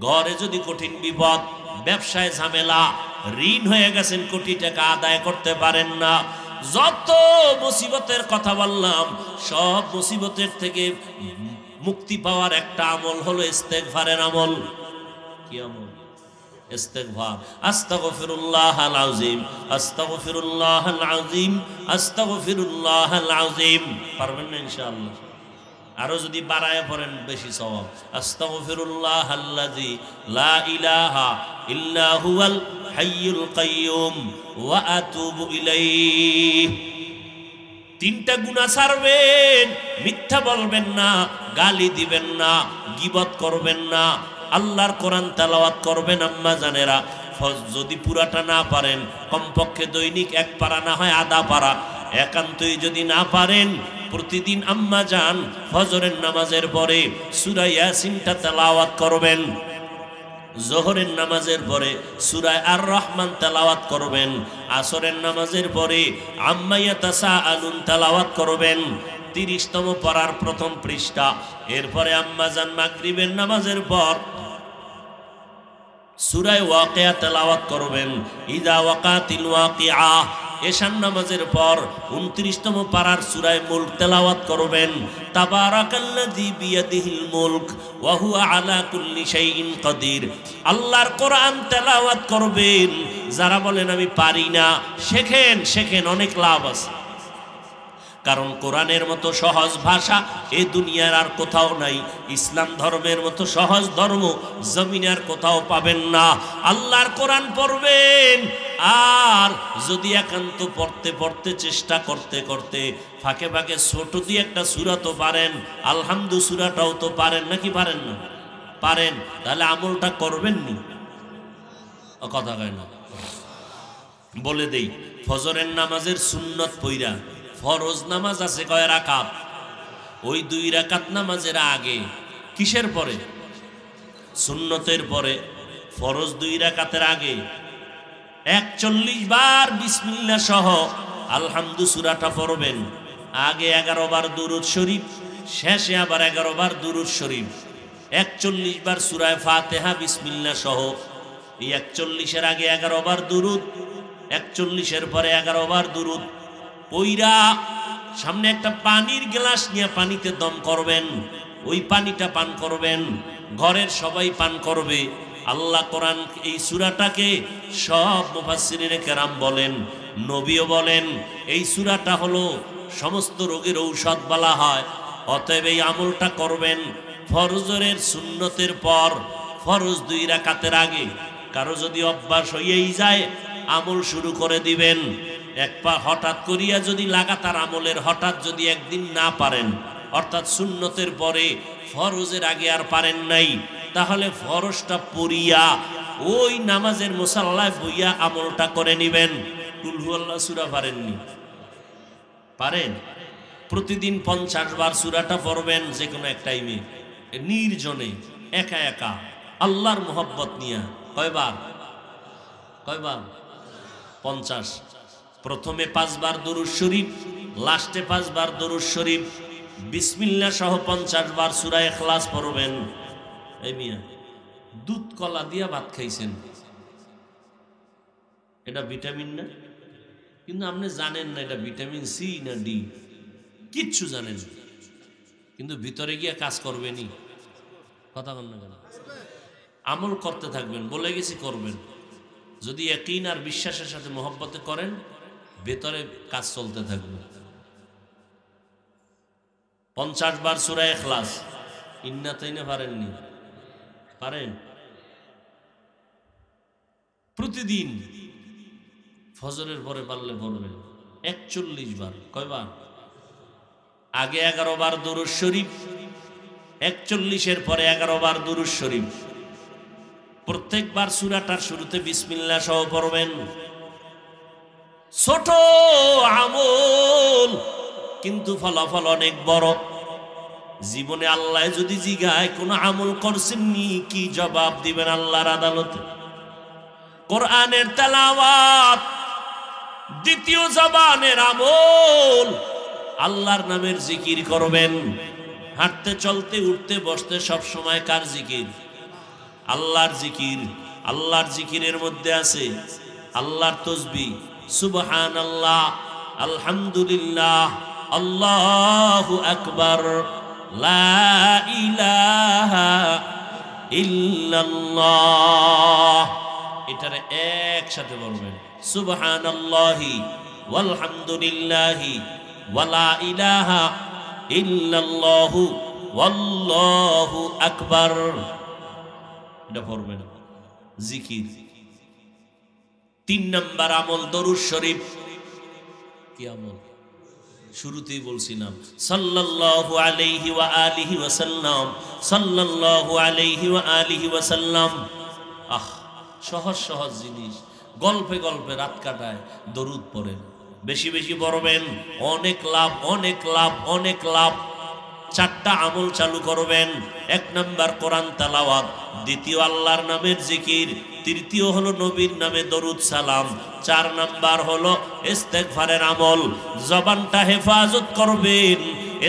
ঘরে যদি কঠিন বিপদ, ব্যবসায় ঝামেলা, ঋণ হয়ে গেছেন, কোটি টাকা আদায় করতে পারেন না, যত মুসিবতের কথা বললাম সব মুসিবতের থেকে মুক্তি পাওয়ার একটা আমল হলো ইস্তেগফারের আমল। কি আমল? ইস্তেগফার। আস্তাগফিরুল্লাহাল আযীম, আস্তাগফিরুল্লাহাল আযীম, আস্তাগফিরুল্লাহাল আযীম। পারবেন না ইনশাআল্লাহ? আরো যদি বাড়ায় পড়েন বেশি সওয়াব। আস্তাগফিরুল্লাহাল্লাযী লা ইলাহা ইল্লা হুয়াল হাইয়ুল কাইয়্যুম ওয়া আতুবু ইলাইহি। তিনটা গুনাহ ছাড়বেন, মিথ্যা বলবেন না, গালি দিবেন না, গীবত করবেন না, আল্লাহর কোরআন তেলাওয়াত করবেন। আম্মা জানেরা, যদি পুরাটা না পারেন কমপক্ষে দৈনিক এক পারা, না হয় আধা পারা, একান্তই যদি না পারেন প্রতিদিন আম্মা জান ফজরের নামাজের পরে সূরা ইয়াসিনটা তেলাওয়াত করবেন, জোহরের নামাজের পরে সূরা আর রহমান তেলাওয়াত করবেন, আসরের নামাজের পরে আম্মা ইয়াতাসাআলুন তেলাওয়াত করবেন 30তম পারার প্রথম পৃষ্ঠা। এরপরে আম্মা জান মাগরিবের নামাজের পর সূরা ওয়াকিয়া তেলাওয়াত করবেন, ইযা ওয়াকাতিল ওয়াকিআ। এশার নামাজের পর 29তম পারার সূরা মুলক তেলাওয়াত করবেন, তাবারাকাল্লাযী বিয়াদিহিল মুলক ওয়া হুয়া আলা কুল্লি শাইইন কাদির। আল্লাহর কোরআন তেলাওয়াত করবেন। যারা বলেন আমি পারি না, শেখেন, শেখেন, অনেক লাভ আছে। কারণ কোরআনের মতো সহজ ভাষা এই দুনিয়ার আর কোথাও নাই। ইসলাম ধর্মের মতো সহজ ধর্ম জমিনে আর কোথাও পাবেন না। আল্লাহর কোরআন পড়বেন, আর যদি একান্ত পড়তে পড়তে চেষ্টা করতে করতে ফাঁকে ফাঁকে ছোট দিয়ে একটা সূরা তো পারেন, আলহামদু সূরাটাও তো পারেন, নাকি পারেন না? পারেন, তাহলে আমলটা করবেন নি? কথা কয় না। বলে দেই, ফজরের নামাজের সুন্নত পইরা ফরজ নামাজ আছে কয় রাকাত? ওই 2 রাকাত নামাজের আগে কিসের পরে? সুন্নতের পরে। ফরজ 2 রাকাতের আগে 41 বার বিসমিল্লাহ সহ আলহামদু সূরাটা পড়বেন। আগে 11 বার দুরূদ শরীফ, শেষে আবার 11 বার দুরূদ শরীফ। 41 বার সূরা ফাতিহা বিসমিল্লাহ সহ। এই 41-এর আগে 11 বার দুরূদ, 41-এর পরে 11 বার দুরূদ পইরা সামনে একটা পানির গ্লাস নিয়ে পানিতে দম করবেন, ওই পানিটা পান করবেন, ঘরের সবাই পান করবে। আল্লাহ কোরআন এই সূরাটাকে সব মুফাসসিরিনে কেরাম বলেন, নবীও বলেন, এই সূরাটা হলো সমস্ত রোগের ঔষধ বলা হয়। অতএব এই আমলটা করবেন ফরজের সুন্নতের পর, ফরজ 2 রাকাতের আগে। কারো যদি অভ্যাস হয়েই যায় আমল শুরু করে দিবেন। একবার হঠাৎ করিয়া যদি লাগাতার আমলের হঠাৎ যদি একদিন না পারেন, অর্থাৎ সুন্নতের পরে ফরজের আগে আর পারেন নাই, তাহলে ফরজটা পড়িয়া ওই নামাজের মুসাল্লায় বইয়া আমলটা করে নিবেন। কুল হুয়াল্লাহ সূরা পারেননি? পারেন? প্রতিদিন 50 বার সূরাটা পড়বেন, যে কোনো এক টাইমে নির্জনে একা একা আল্লাহর মোহব্বত নিয়া। কয়বার? কয়বার? 50। প্রথমে 5 বার দরুদ শরীফ, লাস্টে 5 বার দরুদ শরীফ, বিসমিল্লাহ সহ 50 বার সূরা ইখলাস পড়বেন। এই মিয়া, দুধ কলা দিয়া ভাত খাইছেন, এটা ভিটামিন না? কিন্তু আপনি জানেন না এটা ভিটামিন সি না ডি, কিচ্ছু জানেন না, কিন্তু ভিতরে গিয়ে কাজ করবেনি। কথা বল না কেন? আমল করতে থাকবেন, বলে গেছি করবেন। যদি ইয়াকিন আর বিশ্বাসের সাথে মহব্বতে করেন, ভেতরে কাজ চলতে থাকবে। 50 বার সূরা ইখলাস, ইন্না তাইনা পারেননি? পারেন? প্রতিদিন ফজরের পরে পারলে পড়বেন 41 বার। কয়বার? আগে 11 বার দরুদ শরীফ, 41-এর পরে 11 বার দরুদ শরীফ। প্রত্যেকবার সূরাটার শুরুতে বিসমিল্লাহ সহ পড়বেন। ছোট আমল, কিন্তু ফলাফল অনেক বড়। জীবনে আল্লাহ যদি জিগায় কোন আমল করছেননি, কি জবাব দিবেন আল্লাহর আদালতে? কোরআনের তেলাওয়াত দ্বিতীয় জবানের আমল। আল্লাহর নামের জিকির করবেন, হাঁটতে চলতে উঠতে বসতে সব সময় কার জিকির? আল্লাহর জিকির। আল্লাহর জিকিরের মধ্যে আছে আল্লাহর তসবিহ, সুবহানাল্লাহ, আলহামদুলিল্লাহ, আল্লাহু আকবার, লা ইলাহা ইল্লাল্লাহ। এটারে একসাথে বলবেন, সুবহানাল্লাহি ওয়ালহামদুলিল্লাহি ওয়ালা ইলাহা ইল্লাল্লাহু ওয়াল্লাহু আকবার। এটা পড়বেন জিকির। 3 নাম্বার আমল দরুদ শরীফ। কি আমল? শুরুতেই বলছিলাম সাল্লাল্লাহু আলাইহি ওয়া আলিহি ওয়াসাল্লাম, সাল্লাল্লাহু আলাইহি ওয়া আলিহি ওয়াসাল্লাম। সহজ সহজ জিনিস, গল্পে গল্পে রাত কাটায়। দরুদ পড়েন, বেশি বেশি পড়বেন, অনেক লাভ, অনেক লাভ, অনেক লাভ। 4টা আমল চালু করবেন। 1 নাম্বার কোরআন তেলাওয়াত, দ্বিতীয় আল্লাহর নামের জিকির, তৃতীয় হলো নবীর নামে দরুদ সালাম, 4 নাম্বার হলো ইস্তেগফারের আমল। জবানটা হেফাজত করবেন,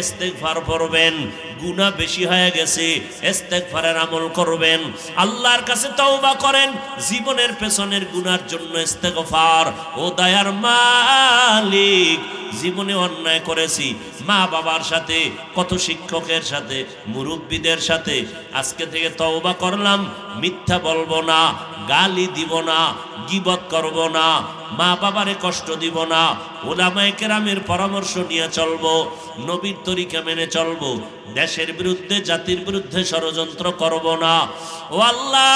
ইস্তেগফার পড়বেন। গুনাহ বেশি হয়ে গেছে, ইস্তেগফারের আমল করবেন। আল্লাহর কাছে তওবা করেন, জীবনের পেছনের গুনার জন্য ইস্তেগফার। ও দয়ার মালিক, জীবনে অন্যায় করেছি, মা বাবার সাথে, কত শিক্ষকের সাথে, মুরব্বীদের সাথে। আজকে থেকে তওবা করলাম, মিথ্যা বলবো না, গালি দিব না, গীবত করব না, মা বাবারে কষ্ট দিব না, উলামায়ে কেরামের পরামর্শ নিয়ে চলবো, নবীর তরিকা মেনে চলবো, দেশের বিরুদ্ধে, জাতির বিরুদ্ধে ষড়যন্ত্র করব না। ও আল্লাহ,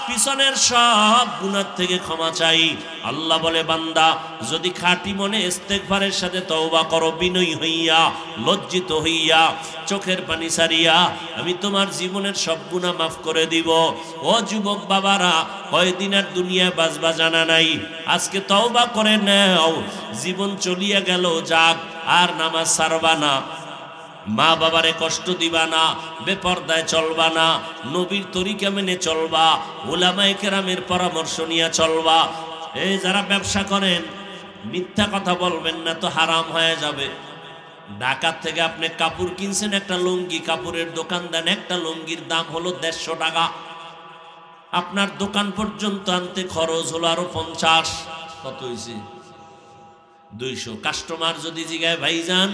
পিছনের সব গুনাহ থেকে ক্ষমা চাই। আল্লাহ বলে, বান্দা যদি খাঁটি মনে ইস্তেগফারের সাথে তওবা করো, বিনয়ী হইয়া, লজ্জিত হইয়া, চোখের পানি ছাড়িয়া, আমি তোমার জীবনের সব গুনাহ মাফ করে দিব। ও যুবক বাবারা, কয়দিন আর দুনিয়ায় বাঁচবা জানা নাই, আজকে তওবা করে নাও। জীবন চলিয়া গেল যাক, আর নামাজ ছাড়বা না, মা বাবারে কষ্ট দিবা না, বেপরদায় চলবা না, নবীর তরিকা মেনে চলবা, উলামায়ে কেরামের পরামর্শ নিয়ে চলবা। এই যারা ব্যবসা করেন, মিথ্যা কথা বলবেন না, তো হারাম হয়ে যাবে। ঢাকা থেকে আপনি কাপড় কিনছেন, একটা লুঙ্গি, কাপড়ের দোকান দেন, একটা লুঙ্গির দাম হলো 150 টাকা। আপনার দোকান পর্যন্ত আনতে খরচ হলো আরো 50। কত হয়েছে? 200। কাস্টমার যদি জিগায়, ভাইজান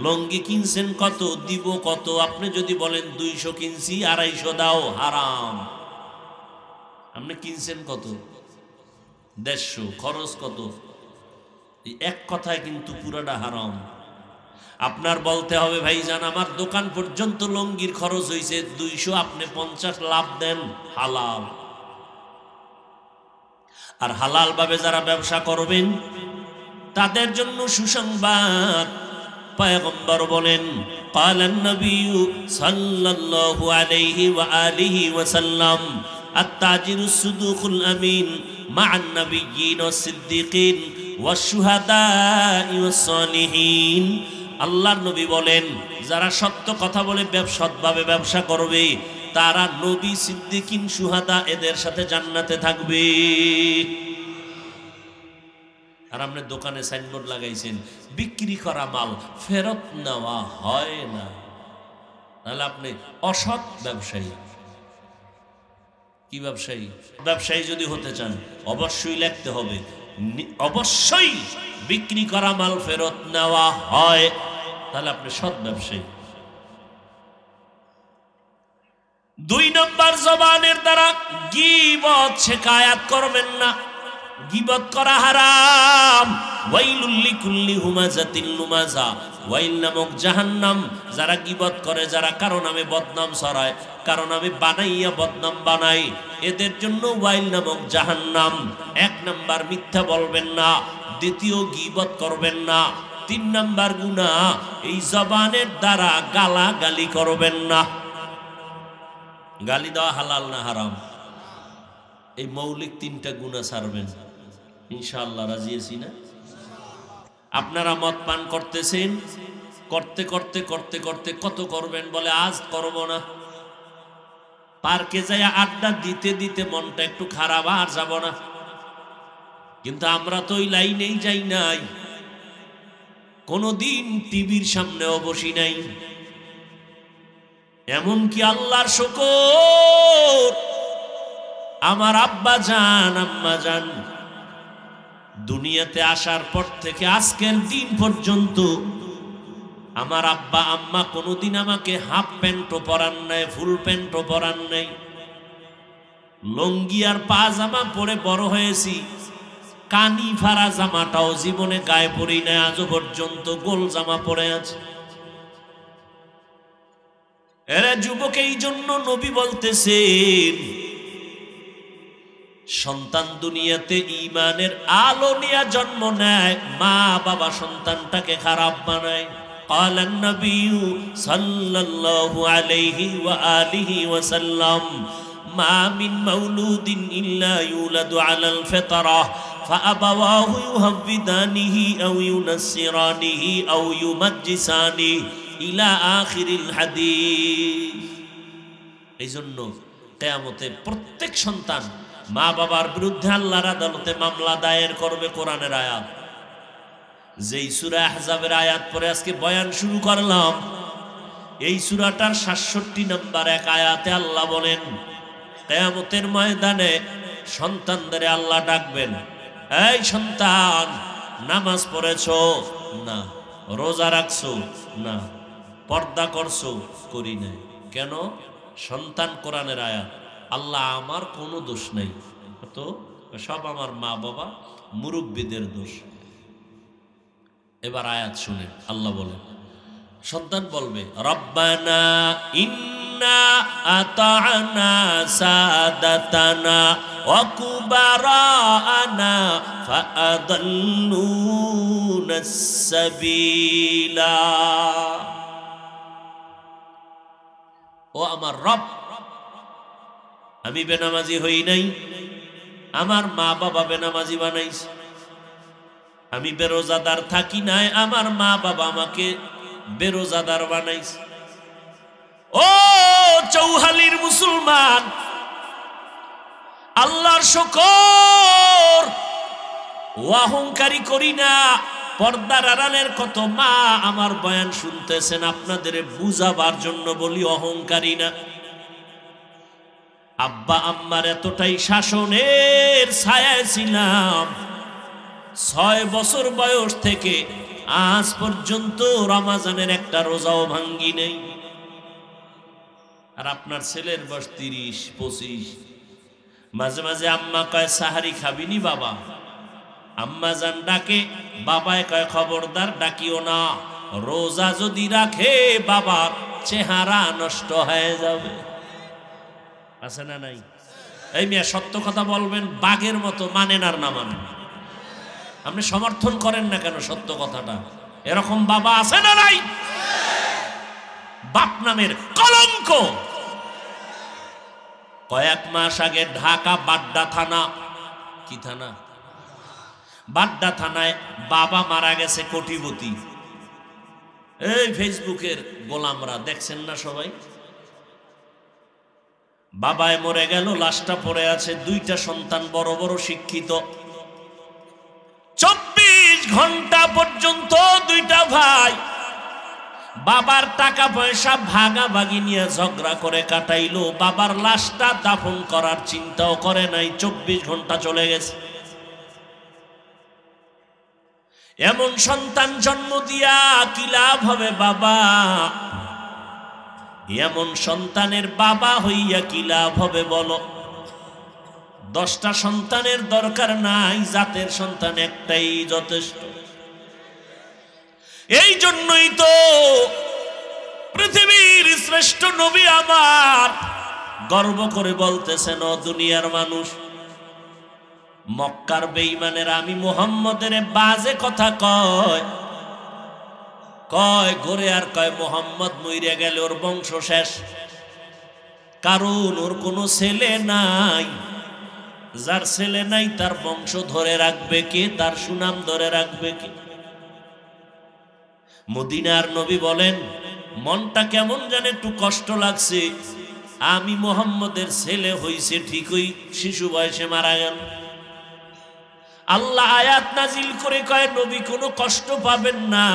লুঙ্গি কিনছেন কত, দিব কত? আপনি যদি বলেন 200 কিনছি, 250 দাও, হারাম। আপনি কিনছেন কত? 150, খরচ কত? এক কথায় কিন্তু পুরাটা হারাম। আপনার বলতে হবে, ভাইজান আমার দোকান পর্যন্ত লুঙ্গির খরচ হয়েছে 200, আপনি 50 লাভ দেন, হালাল। আর হালাল ভাবে যারা ব্যবসা করবেন, তাদের জন্য সুসংবাদ। পয়গম্বর বলেন, ক্বালান নবী সাল্লাল্লাহু আলাইহি ওয়া আলিহি ওয়া সাল্লাম, আত-তাজিরুস সুদুকুল আমিন মা'আন নাবিয়্যিন ওয়াস সিদ্দিকিন ওয়াশ শুহাদা'i ওয়াস সালিহিন। আল্লাহর নবী বলেন, যারা সত্য কথা বলে সৎভাবে ব্যবসা করবে, তারা নবী, সিদ্দিকিন, শুহাদা এদের সাথে জান্নাতে থাকবে। আর আপনি দোকানে সাইনবোর্ড লাগাইছেন, বিক্রি করা মাল ফেরত নেওয়া হয় না, তাহলে আপনি অসৎ ব্যবসায়ী। কি ব্যবসায়ী? ব্যবসায়ী যদি হতে চান, অবশ্যই লিখতে হবে, অবশ্যই বিক্রি করা মাল ফেরত নেওয়া হয়, তাহলে আপনি সৎ ব্যবসায়ী। 2 নম্বর, জবানের দ্বারা গীবত, শিকায়াত করবেন না। গীবত করা হারাম। ওয়াইলুল লিকুল্লি হুমাযাতিন লুমাযা, ওয়াইল নামক জাহান্নাম। যারা গীবত করে, যারা কারো নামে বদনাম ছড়ায়, কারো নামে বানাইয়া বদনাম বানায়, এদের জন্য ওয়াইল নামক জাহান্নাম। 1 নাম্বার, মিথ্যা বলবেন না। দ্বিতীয়, গীবত করবেন না। 3 নাম্বার গুনাহ, এই জবানের দ্বারা গালাগালি করবেন না। গালি দেওয়া হালাল না হারাম? এই মৌলিক 3টা গুনাহ ছাড়বেন, ইনশাআল্লাহ। রাজি আছি না? আপনারা মদ পান করতেছেন, করতে করতে করতে করতে কত করবেন? বলে আজ করব না। পার্কে যাই আড্ডা দিতে দিতে মনটা একটু খারাপ, আর যাব না। কিন্তু আমরা তো ওই লাইনেই যাই নাই, কোনদিন টিভির সামনেও বসি নাই, এমনকি আল্লাহর শুকর, আমার আব্বা জান আম্মা জান দুনিয়াতে আসার পর থেকে আজকের দিন পর্যন্ত আমার আব্বা আম্মা কোনোদিন আমাকে হাফ প্যান্টও পরান নাই, ফুল প্যান্টও পরান নাই। লঙ্গি আর পাজামা পরে বড় হয়েছি, কানি ফাড়া জামাটাও জীবনে গায়ে পরি নাই, আজও পর্যন্ত গোল জামা পরে আছে। এরা যুবক, এই জন্য নবী বলতেছেন সন্তান দুনিয়াতে ঈমানের আলো নিয়ে জন্ম নেয়, মা বাবা সন্তানটাকে খারাপ বানায়। قال النبي صلى الله عليه وآله وسلم ما من مولود إلا يولد على الفطرة فأبواه يهودانه أو ينصرانه أو يمجسانه إلى آخر الحديث। এই জন্য কিয়ামতে প্রত্যেক সন্তান মা বাবার বিরুদ্ধে আল্লাহর আদালতে মামলা দায়ের করবে। কোরআনের আয়াত, যেই সূরা আহজাবের আয়াত পরে আজকে বয়ান শুরু করলাম, এই সূরাটার ৬৭ নম্বর এক আয়াতে আল্লাহ বলেন, কিয়ামতের ময়দানে সন্তানদের আল্লাহ ডাকবেন, এই সন্তান, নামাজ পড়েছো না, রোজা রাখছো না, পর্দা করছো, করি নাই কেন? সন্তান কোরআনের আয়াত, আল্লাহ আমার কোনো দোষ নেই, তো সব আমার মা বাবা মুরব্বীদের দোষ। এবার আয়াত শুনে আল্লাহ বলেন, সন্তান বলবে, রব্বানা ইন্না আতা'না সাদাতানা ওয়া কুবারানা ফাআদাল্লুনাস সাবিলা। ও আমার রব, আমি বেনামাজি হই নাই, আমার মা বাবা বেনামাজি বানাইছে। আমি বেরোজাদার থাকি নাই, আমার মা বাবা আমাকে বেরোজাদার বানাইছে। ও চৌহালির মুসলমান, আল্লাহর শুকর, ও অহংকারী করি না। পর্দার আড়ালের কত মা আমার বয়ান শুনতেছেন, আপনাদের বুঝাবার জন্য বলি, অহংকারী না। আব্বা আম্মার এতটাই শাসনের ছায়ায় ছিলাম, ৬ বছর বয়স থেকে আজ পর্যন্ত রমাজানের একটা রোজাও ভাঙ্গি নেই। আর আপনার ছেলের বয়স ৩০-২৫। মাঝে মাঝে আম্মা কয়, সাহারি খাবিনি বাবা? আম্মা জান ডাকে, বাবায় কয়, খবরদার ডাকিও না, রোজা যদি রাখে বাবার চেহারা নষ্ট হয়ে যাবে। আছে না নাই? এই মেয়ে সত্য কথা বলবেন, বাঘের মতো মানেন আর না মানেন। আপনি সমর্থন করেন না কেন সত্য কথাটা? এরকম বাবা আছে না নাই? বাপ নামের কলঙ্ক। কয়েক মাস আগে ঢাকা বাড্ডা থানা, কি থানা? বাড্ডা থানায় বাবা মারা গেছে, কোটিপতি। এই ফেসবুকের গোলামরা দেখছেন না সবাই? বাবায় মরে গেল, লাশটা পড়ে আছে, 2টা সন্তান বড় বড় শিক্ষিত। 24 ঘন্টা পর্যন্ত 2টা ভাই বাবার টাকা পয়সা ভাগাভাগি নিয়ে ঝগড়া করে কাটাইলো। বাবার লাশটা দাফন করার চিন্তাও করে নাই, 24 ঘন্টা চলে গেছে। এমন সন্তান জন্ম দিয়া কি লাভ হবে বাবা? এমন সন্তানের বাবা হইয়া কি লাভ হবে বলো? 10টা সন্তানের দরকার নাই, জাতের সন্তান একটাই যথেষ্ট। এই জন্যই তো পৃথিবীর শ্রেষ্ঠ নবী আমার গর্ব করে বলতেছেন, ও দুনিয়ার মানুষ, মক্কার বেঈমানেরা আমি মুহাম্মদের বাজে কথা কয় কয় ঘরে আর কয় মুহাম্মদ মইরে গেলে ওর বংশ শেষ, কারণ ওর কোনো ছেলে নাই। যার ছেলে নাই তার বংশ ধরে রাখবে কে? তার সুনাম ধরে রাখবে কে? মদিনার নবী বলেন, মনটা কেমন জানে একটু কষ্ট লাগছে, আমি মুহাম্মদের ছেলে হইছে ঠিকই, শিশু বয়সে মারা গেল। আল্লাহ আয়াত নাজিল করে কয়, নবী কোনো কষ্ট পাবেন না,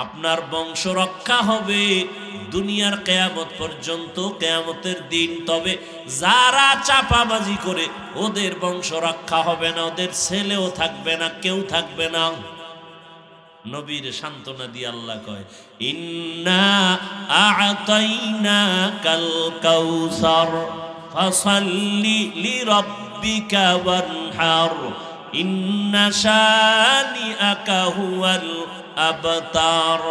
আপনার বংশ রক্ষা হবে দুনিয়ার কিয়ামত পর্যন্ত, কিয়ামতের দিন। তবে যারা চাপাবাজি করে ওদের বংশ রক্ষা হবে না, ওদের ছেলেও থাকবে না, কেউ থাকবে না। নবীর সান্ত্বনা দিয়ে আল্লাহ কয়, ইন্না আ'তাইনাকাল কাউসার ফাসাল্লি লিরাব্বিকা ওয়ানহার ইন্না শানিআকা হুয়াল আবতার।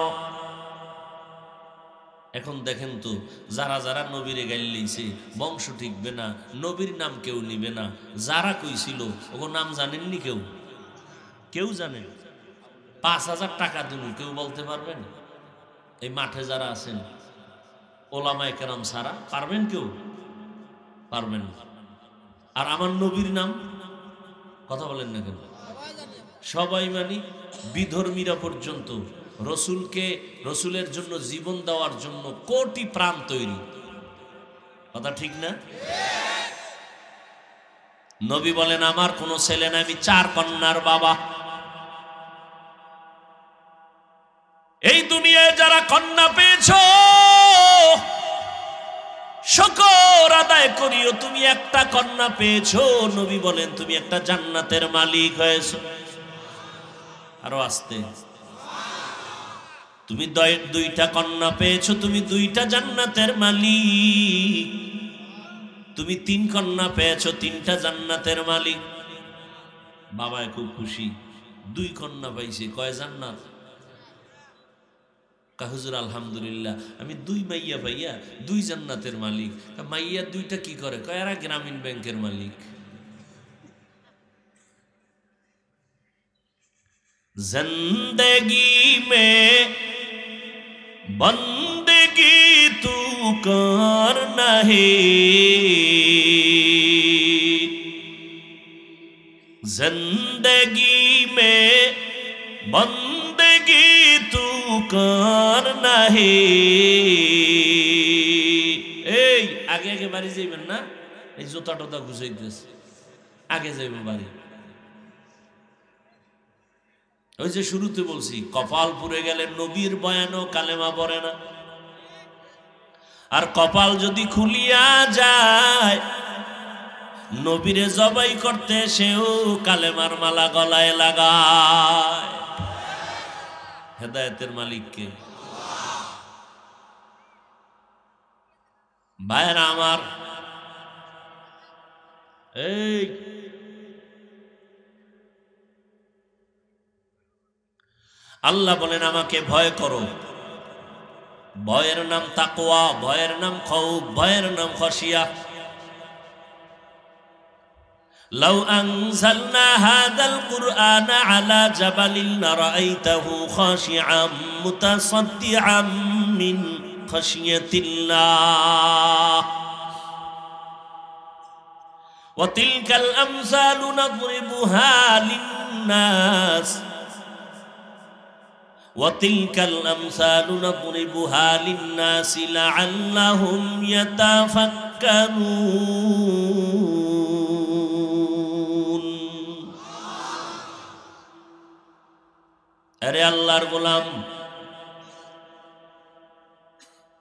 এখন দেখেন তো, যারা যারা নবীরে গাইল লইছে বংশ ঠিকবে না, নবীর নাম কেউ নিবে না। যারা কইছিল ওগো নাম জানেননি? কেউ কেউ জানেন? ৫,০০০ টাকা দিন, কেউ বলতে পারবেন? এই মাঠে যারা আছেন ওলামায়ে কেরাম সারা পারবেন? কেউ পারবেন? আর আমার নবীর নাম কথা বলেন না কেন? সবাই মানি, বিধর্মীরা পর্যন্ত। রসুলকে, রসুলের জন্য জীবন দেওয়ার জন্য কোটি প্রাণ তৈরি। কথা ঠিক না? নবী বলেন, আমার কোনো ছেলে না, আমি 4 কন্যার বাবা। এই দুনিয়ায় যারা কন্যা পেয়েছো শুকর আদায় করিও, তুমি একটা কন্যা পেয়েছো। নবী বলেন, তুমি একটা জান্নাতের মালিক হয়েছো। আরো আসতে, তুমি 2টা কন্যা পেয়েছো, তুমি 2টা জান্নাতের মালিক। তুমি 3 কন্যা পেয়েছো, 3টা জান্নাতের মালিক। বাবায় খুব খুশি, 2 কন্যা পাইছে, কয় জান্নাত? হুজুর আলহামদুলিল্লাহ, আমি 2 মাইয়া পাইয়া 2 জান্নাতের মালিক। মাইয়া 2টা কি করে? কয় এরা গ্রামীণ ব্যাংকের মালিক। জিন্দেগি মে বন্দেগি তু করনা হে, জিন্দেগি মে বন্দেগি তু করনা হে। এই আগে আগে বাড়ি যাইবেন না, এই জোতা টোতা গুছাইতেছে, আগে যাইব বাড়ি। ওই যে শুরুতে বলছি, কপাল পুড়ে গেলে নবীর বয়ানও কালেমা পড়ে না। আর কপাল যদি খুলিয়া যায়, নবীরে জবাই করতে সেও কালেমার মালা গলায় লাগায়। হেদায়েতের মালিককে। ভাইরা আমার, এই আল্লাহ বলেন, আমাকে ভয় করো। ভয়ের নাম তাকওয়া, ভয়ের নাম খৌফ, ভয়ের নাম খশিয়া। লাউ আনজালনা হাযাল কুরআনা আলা জাবালিন লারাআইতাহু খাশিআম মুতাসাদ্দিআম মিন খাশিয়াতিল্লাহ। ওয়া তিলকাল আমসালু নাদরিবুহা লিন-নাস وتلك الأمثال نضربها للناس لعلهم يتفكرون। আরে আল্লাহর গোলাম,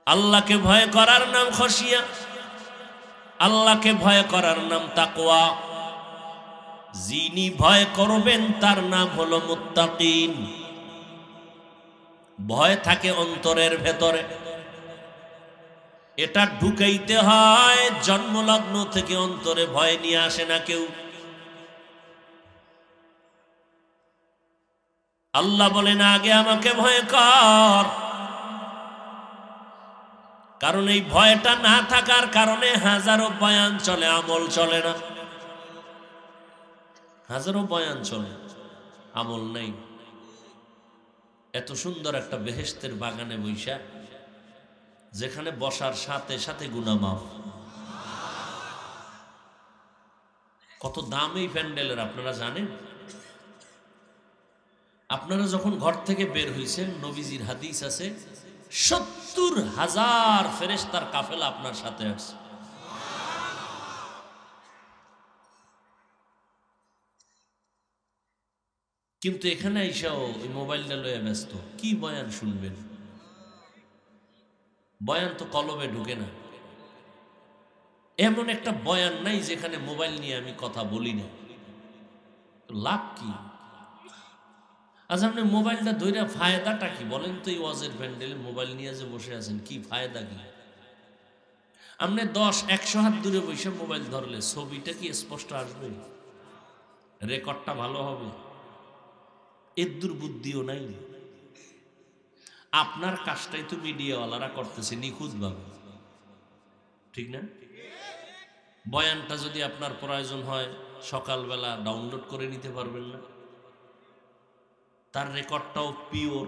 আল্লাহকে ভয় করার নাম খশিয়া, আল্লাহকে ভয় করার নাম তাকওয়া। যিনি ভয় করবেন তার নাম হলো মুত্তাকিন। ভয় থাকে অন্তরের ভেতরে, এটা ঢুকাইতে হয়। জন্মলগ্ন থেকে অন্তরে ভয় নিয়ে আসে না কেউ। আল্লাহ বলেন, আগে আমাকে ভয় কর। কারণ এই ভয়টা না থাকার কারণে হাজারো বয়ান চলে, আমল চলে না। হাজারো বয়ান চলে, আমল নেই। এত সুন্দর একটা বেহেশতের বাগানে বৈশা, যেখানে বসার সাথে সাথে গুনাহ মাফ। কত দাম এই প্যান্ডেলের আপনারা জানেন? আপনারা যখন ঘর থেকে বের হইছেন, নবীজির হাদিস আছে ৭০,০০০ ফেরেশতার কাফেলা আপনার সাথে আসছে। কিন্তু এখানে আইসাও ওই মোবাইলটা লয়ে ব্যস্ত। কি বয়ান শুনবেন? বয়ান তো কলবে ঢুকে না। এমন একটা বয়ান নাই যেখানে মোবাইল নিয়ে আমি কথা বলি না। লাভ কি? আচ্ছা, আপনি মোবাইলটা ধরে ফায়দাটা কি বলেন তো? এই ওয়াজের প্যান্ডেলে মোবাইল নিয়ে যে বসে আছেন, কি ফায়দা কি? আপনি 10-100 হাত দূরে বসে মোবাইল ধরলে ছবিটা কি স্পষ্ট আসবে? রেকর্ডটা ভালো হবে? এর দুর্বুদ্ধিও নাই। আপনার কাজটাই তো মিডিয়াওয়ালারা করতেছে নিখুঁতভাবে, ঠিক না? বয়ানটা যদি আপনার প্রয়োজন হয় সকালবেলা ডাউনলোড করে নিতে পারবেন না? তার রেকর্ডটাও পিওর,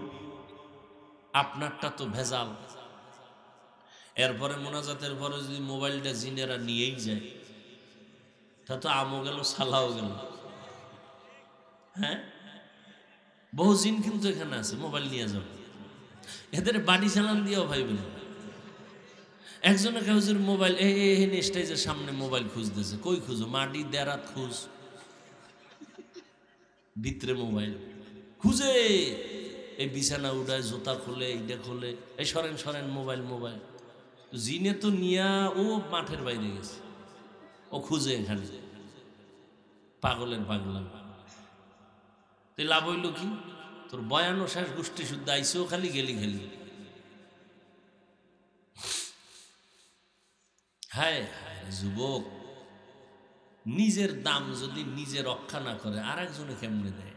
আপনারটা তো ভেজাল। এরপরে মোনাজাতের পরে যদি মোবাইলটা জিনেরা নিয়েই যায়, তা তো আমও গেল সালাও গেল। হ্যাঁ, বহু জিন কিন্তু এখানে আছে, মোবাইল নিয়ে যাবে। এদের বাড়ি চালান দিয়েও ভাইবেন। একজনে কেউজুর মোবাইল এই স্টেজের সামনে মোবাইল খুঁজতেছে। কই খুঁজো? মাটি দেরাত খুঁজ, ভিতরে মোবাইল খুঁজে এই বিছানা উঠায়, জুতা খোলে, এইটা খোলে, এই সরেন সরেন মোবাইল মোবাইল। জিনে তো নিয়া ও মাঠের বাইরে গেছে, ও খুঁজে এখানে। পাগলের পাগলাম। তুই লাভ হইল কি? তোর বয়ানো শেষ, গোষ্ঠী শুদ্ধ আইসেও খালি গেলি খেলি। হায় হায় যুবক, নিজের দাম যদি নিজে রক্ষা না করে আর একজনে কেমনে দেয়?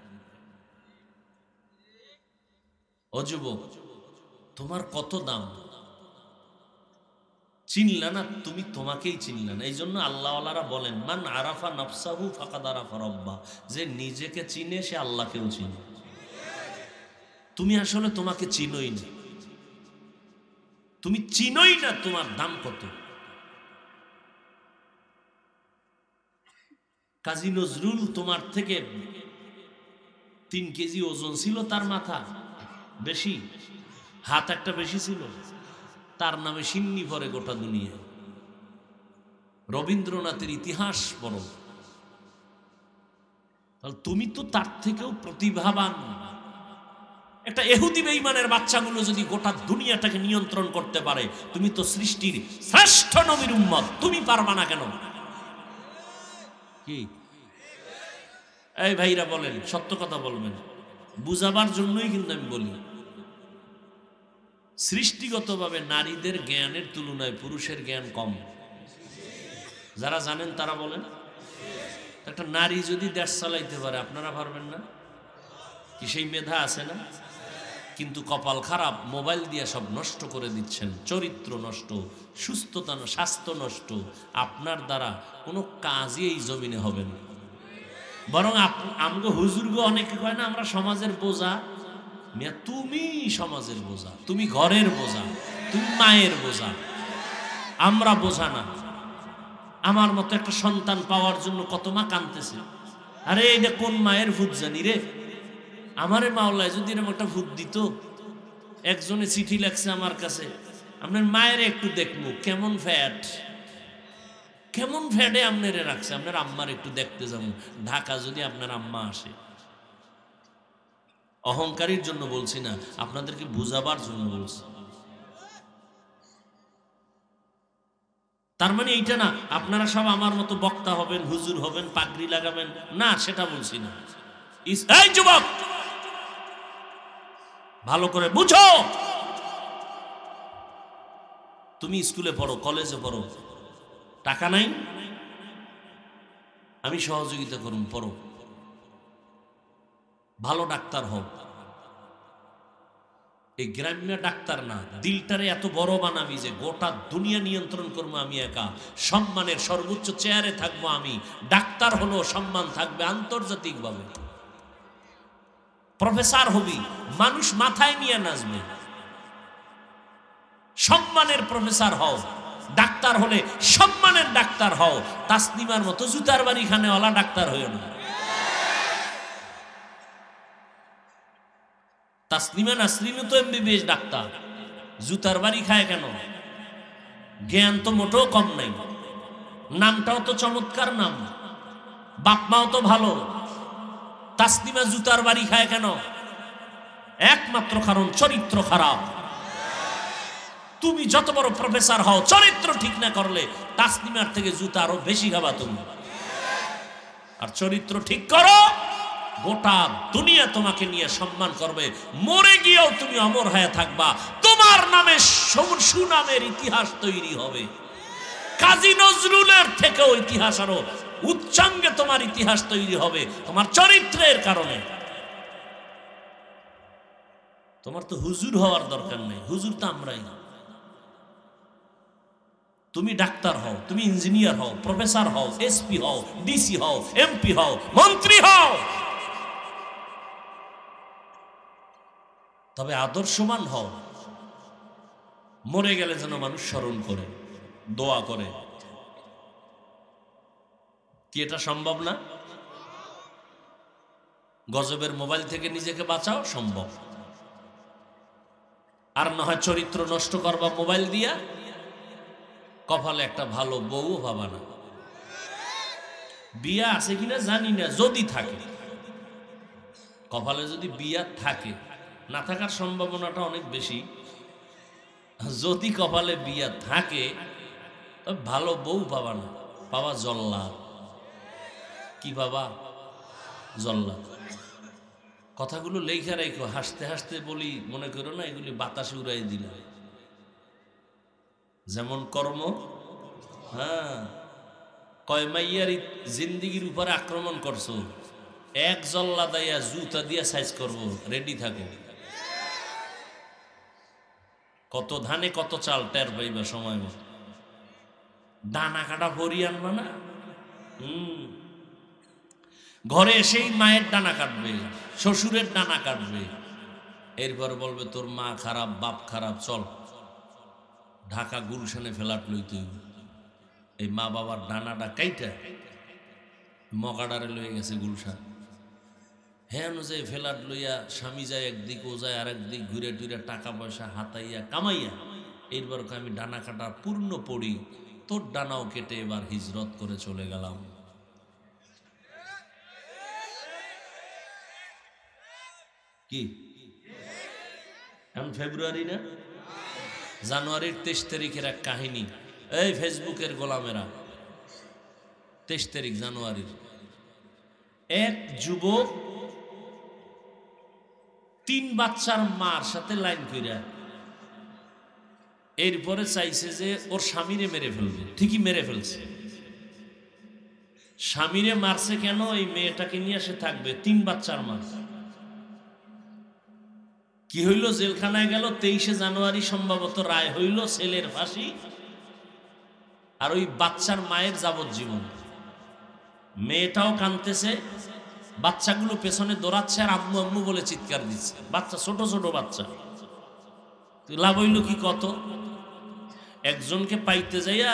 ও যুবক, তোমার কত দাম চিনলা না তুমি? তোমাকেই চিনলা না। এই জন্য আল্লাহওয়ালারা বলেন, মান আরাফা নফসাহু ফাকাদ আরাফা রব্বা। যে নিজেকে চিনে সে আল্লাহকেও চিনে। তুমি আসলে তোমাকে চিনোই না, তুমি চিনোই না তোমার দাম কত। কাজী নজরুল তোমার থেকে 3 কেজি ওজন ছিল, তার মাথা বেশি, হাত একটা বেশি ছিল, তার নামে সিন্নি ভরে গোটা দুনিয়া। রবীন্দ্রনাথের ইতিহাস পড়ো, তাহলে তুমি তো তার থেকেও প্রতিভাবান। একটা এহুদি বেঈমানের বাচ্চাগুলো যদি গোটা দুনিয়াটাকে নিয়ন্ত্রণ করতে পারে, তুমি তো সৃষ্টির শ্রেষ্ঠ নবীর উম্মত, তুমি পারবা না কেন? কি এই ভাইরা বলেন, সত্য কথা বলবেন, বুঝাবার জন্যই কিন্তু আমি বলি। সৃষ্টিগতভাবে নারীদের জ্ঞানের তুলনায় পুরুষের জ্ঞান কম। যারা জানেন তারা বলেন। একটা নারী যদি দেশ চালাইতে পারে, আপনারা পারবেন না? কি সেই মেধা আছে না? কিন্তু কপাল খারাপ, মোবাইল দিয়ে সব নষ্ট করে দিচ্ছেন। চরিত্র নষ্ট, সুস্থতা, স্বাস্থ্য নষ্ট। আপনার দ্বারা কোনো কাজই এই জমিনে হবে না। বরং আমগো হুজুরগো অনেকে কয় না, আমরা সমাজের বোঝা। মিয়া, তুমি সমাজের বোঝা, তুমি ঘরের বোঝা, তুমি মায়ের বোঝা, আমরা বোঝা না। আমার মতো একটা সন্তান পাওয়ার জন্য কত মা কাঁদতেছে। আরে এটা কোন মায়ের ভূত জানি রে। আমারে মাওলায় যদি এরকম একটা ভূত দিত। একজনে চিঠি লেখছে আমার কাছে, আপনার মায়ের একটু দেখবো কেমন ফ্যাট, কেমন ফ্যাটে আপনারে রাখছে, আপনার আম্মার একটু দেখতে যাবো ঢাকা, যদি আপনার আম্মা আসে। অহংকারীর জন্য বলছি না, আপনাদেরকে বুঝাবার জন্য বলছি। তার মানে এইটা না আপনারা সব আমার মতো বক্তা হবেন, হুজুর হবেন, পাগড়ি লাগাবেন না, সেটা বলছি না। এই যুবক, ভালো করে বুঝো। তুমি স্কুলে পড়ো, কলেজে পড়ো, টাকা নাই, আমি সহযোগিতা করুন, পড়ো, ভালো ডাক্তার হও। এই গ্রাম্য ডাক্তার না, দিলটারে এত বড় বানাবি যে গোটা দুনিয়া নিয়ন্ত্রণ করবো আমি একা। সম্মানের সর্বোচ্চ চেয়ারে থাকবো আমি। ডাক্তার হলো সম্মান থাকবে আন্তর্জাতিকভাবে। প্রফেসর হবি, মানুষ মাথায় নিয়ে নাচবে। সম্মানের প্রফেসর হও। ডাক্তার হলে সম্মানের ডাক্তার হও। তাসনিমার মতো জুতার বাড়ি খানেওয়ালা ডাক্তার হইও না। তাসনিমা নাসরিনও তো এমবিবিএস ডাক্তার, জুতার বাড়ি খায় কেন? জ্ঞান তো মোটেও কম নাই, নামটাও তো চমৎকার নাম, বাপ মাও তো ভালো। তাসলিমা জুতার বাড়ি খায় কেন? একমাত্র কারণ চরিত্র খারাপ। তুমি যত বড় প্রফেসর হও, চরিত্র ঠিক না করলে তাসলিমার থেকে জুতা আরো বেশি খাবা তুমি। আর চরিত্র ঠিক করো, গোটা দুনিয়া তোমাকে নিয়ে সম্মান করবে, মরে গিয়েও তুমি অমর হয়ে থাকবা, তোমার নামে সুনামের ইতিহাস তৈরি হবে। কাজী নজরুলের থেকেও ইতিহাস আরো উচ্চাঙ্গে তোমার ইতিহাস তৈরি হবে তোমার চরিত্রের কারণে। তোমার তো হুজুর হওয়ার দরকার নেই, হুজুর তো আমরাই। তুমি ডাক্তার হও, তুমি ইঞ্জিনিয়ার হও, প্রফেসর হও, এসপি হও, ডিসি হও, এমপি হও, মন্ত্রী হও, তবে আদর্শবান হও। মরে গেলে যেন মানুষ স্মরণ করে, দোয়া করে। কি এটা সম্ভব না? গজবের মোবাইল থেকে নিজেকে বাঁচাও, সম্ভব। আর না হয় চরিত্র নষ্ট করবা মোবাইল দিয়া, কপালে একটা ভালো বউ পাবা না। বিয়া আছে কিনা জানি না, যদি থাকে, কপালে যদি বিয়া থাকে, না থাকার সম্ভাবনাটা অনেক বেশি। যদি কপালে বিয়া থাকে তবে ভালো বউ পাবা না, পাবা জল্লাদ। কি বাবা? জল্লাদ। কথাগুলো লেখা রেখো, হাসতে হাসতে বলি, মনে করো না এগুলি বাতাসে উড়াই দিল। যেমন কর্ম, হ্যাঁ, কয় মাইয়ার জিন্দিগির উপরে আক্রমণ করছো, এক জল্লা দাইয়া জুতা দিয়া সাইজ করবো, রেডি থাকো। কত ধানে কত চাল টের পাইবা সময় মতো। দানা কাটা ভরি আনবা না। ঘরে এসেই মায়ের ডানা কাটবে, শ্বশুরের ডানা কাটবে, এরপর বলবে তোর মা খারাপ, বাপ খারাপ, চল ঢাকা গুলশানে ফ্ল্যাট লইতে। এই মা বাবার ডানাটা কাইটা মগাডারে লয়ে গেছে গুলশান। হ্যাঁ অনুযায়ী ফ্ল্যাট লইয়া স্বামী যায় একদিক, ও যায় আর একদিক, ঘুরে টুরে টাকা পয়সা হাতাইয়া কামাইয়া, এরপর আমি ডানা কাটা পূর্ণ পড়ি, তোর ডানাও কেটে এবার হিজরত করে চলে গেলাম। কি এখন ফেব্রুয়ারি না, জানুয়ারির 23 তারিখের এক কাহিনী। এই ফেসবুকের গোলামেরা, 23 তারিখ জানুয়ারির, এক যুবক 3 বাচ্চার মার সাথে লাইন কইরা এরপরে চাইছে যে ওর স্বামীরে মেরে ফেলবে। ঠিকই মেরে ফেলছে। স্বামীরে মারছে কেন? এই মেয়েটাকে নিয়ে সে থাকবে, 3 বাচ্চার মা। কি হইল? জেলখানায় গেল। 23 জানুয়ারি সম্ভবত রায় হইল, ছেলের ফাঁসি আর ওই বাচ্চার মায়ের যাবজ্জীবন। মেয়েটাও কাঁদতেছে, বাচ্চাগুলো পেছনে দৌড়াচ্ছে আর আম্মু আম্মু বলে চিৎকার দিচ্ছে। বাচ্চা, ছোট ছোট বাচ্চা। লাভ হইল কি? কত একজনকে পাইতে যাইয়া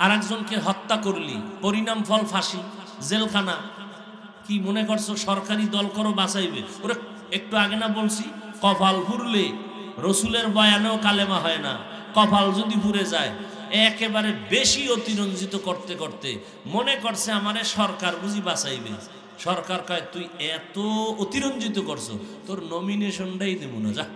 আর একজনকে হত্যা করলি, পরিণাম ফল ফাঁসি, জেলখানা। কি মনে করছো সরকারি দল করো বাঁচাইবে? ওরে একটু আগে না বলছি, কপাল পুরলে রসুলের বয়ানেও কালেমা হয় না। কপাল যদি পুড়ে যায়, একেবারে বেশি অতিরঞ্জিত করতে করতে মনে করছে আমারে সরকার বুঝি বাঁচাইবে। সরকার কয় তুই এত অতিরঞ্জিত করছো, তোর নমিনেশনটাই দেব না, যা।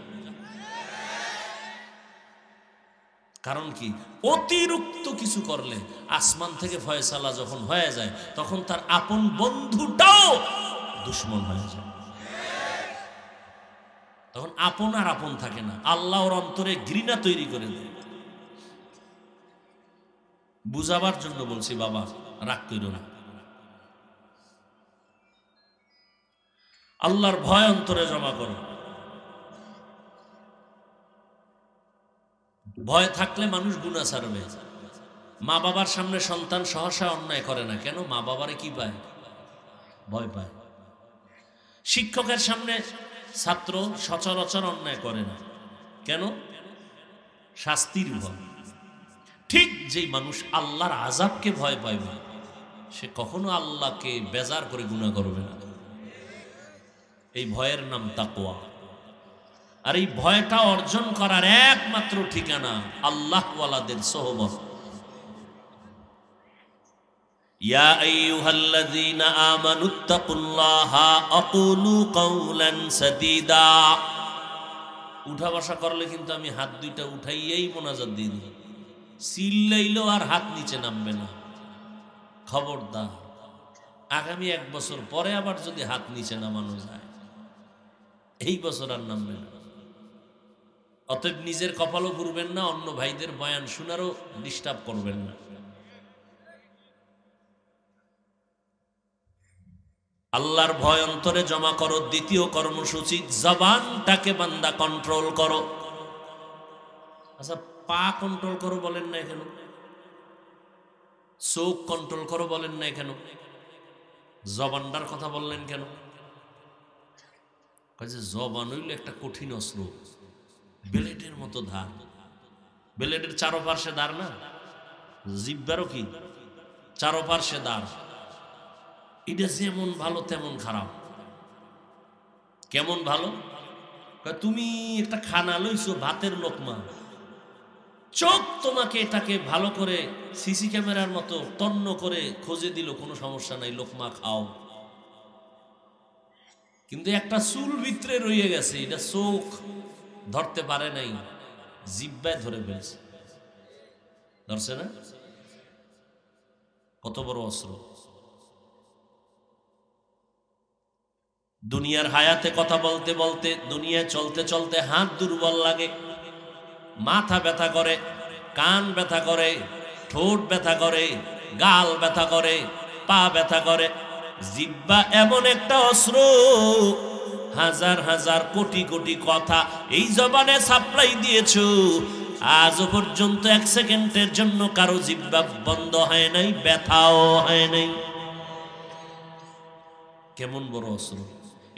কারণ কি? অতিরিক্ত কিছু করলে আসমান থেকে ফয়সালা যখন হয়ে যায়, তখন তার আপন বন্ধুটাও দুশ্মন হয়ে যায়। তখন আপন আর আপন থাকে না, আল্লাহর অন্তরে ঘৃণা তৈরি করে দেয়। বুঝাবার জন্য বলছি বাবা, রাগ কইরো না। আল্লাহর ভয় অন্তরে জমা করো। ভয় থাকলে মানুষ গুনাহ ছাড়বে। মা বাবার সামনে সন্তান সহসা অন্যায় করে না কেন? মা বাবারে কি পায়? ভয় পায়। শিক্ষকের সামনে ছাত্র সচরাচর অন্যায় করে না কেন? শাস্তির ভয়। ঠিক যেই মানুষ আল্লাহর আযাবকে ভয় পাইবে, সে কখনো আল্লাহকে বেজার করে গুনাহ করবে না। এই ভয়ের নাম তাকওয়া। আর এই ভয়টা অর্জন করার একমাত্র ঠিকানা আল্লাহওয়ালাদের সোহবত। ইয়া আইয়ুহাল্লাযীনা আমানুত্তাকুল্লাহা আকুলু কাওলান সাদীদা। উঠা বসা করলে কিন্তু আমি হাত দুইটা উঠাইয়াই মোনাজাত দিয়ে দিই, চিল্লাইলেও আর হাত নিচে নামবে না। খবরদার, আগামী 1 বছর পরে আবার যদি হাত নিচে নামানো যায়, এই বছর আর নামবে না। অতএব নিজের কপালও পুরবেন না, অন্য ভাইদের বয়ান শোনারও ডিস্টার্ব করবেন না। আল্লাহর ভয় অন্তরে জমা করো। দ্বিতীয় কর্মসূচি, জবানটাকে বান্দা কন্ট্রোল করো। আচ্ছা, পা কন্ট্রোল করো বলেন না কেন? চোখ কন্ট্রোল করো বলেন না কেন? জবানটার কথা বললেন কেন? জবান হইল একটা কঠিন অস্ত্র, ব্লেডের মতো ধার। ব্লেডের চারোপার্শ্বে ধার না, জিহ্বারও কি চারোপার্শ্বে ধার। এটা যেমন ভালো তেমন খারাপ। কেমন ভালো? তুমি একটা খানা লইছো, ভাতের লোকমা, চোখ তোমাকে এটাকে ভালো করে সিসি ক্যামেরার মতো তন্ন করে খোঁজে দিল, কোনো সমস্যা নাই, লোকমা খাও। কিন্তু একটা চুল ভিতরে রয়ে গেছে, এটা চোখ ধরতে পারে নাই, জিহ্বায় ধরে ফেলছে। ধরছে না? কত বড় অস্ত্র! দুনিয়ার হায়াতে কথা বলতে বলতে, দুনিয়ায় চলতে চলতে হাত দুর্বল লাগে, মাথা ব্যথা করে, কান ব্যথা করে, ঠোঁট ব্যথা করে, গাল ব্যথা করে, পা ব্যথা করে। জিহ্বা এমন একটা অস্ত্র, হাজার হাজার কোটি কোটি কথা এই জবানে সাপ্লাই দিয়েছো, আজও পর্যন্ত 1 সেকেন্ডের জন্য কারো জিহ্বা বন্ধ হয় নাই, ব্যথাও হয় নাই। কেমন বড় অস্ত্র!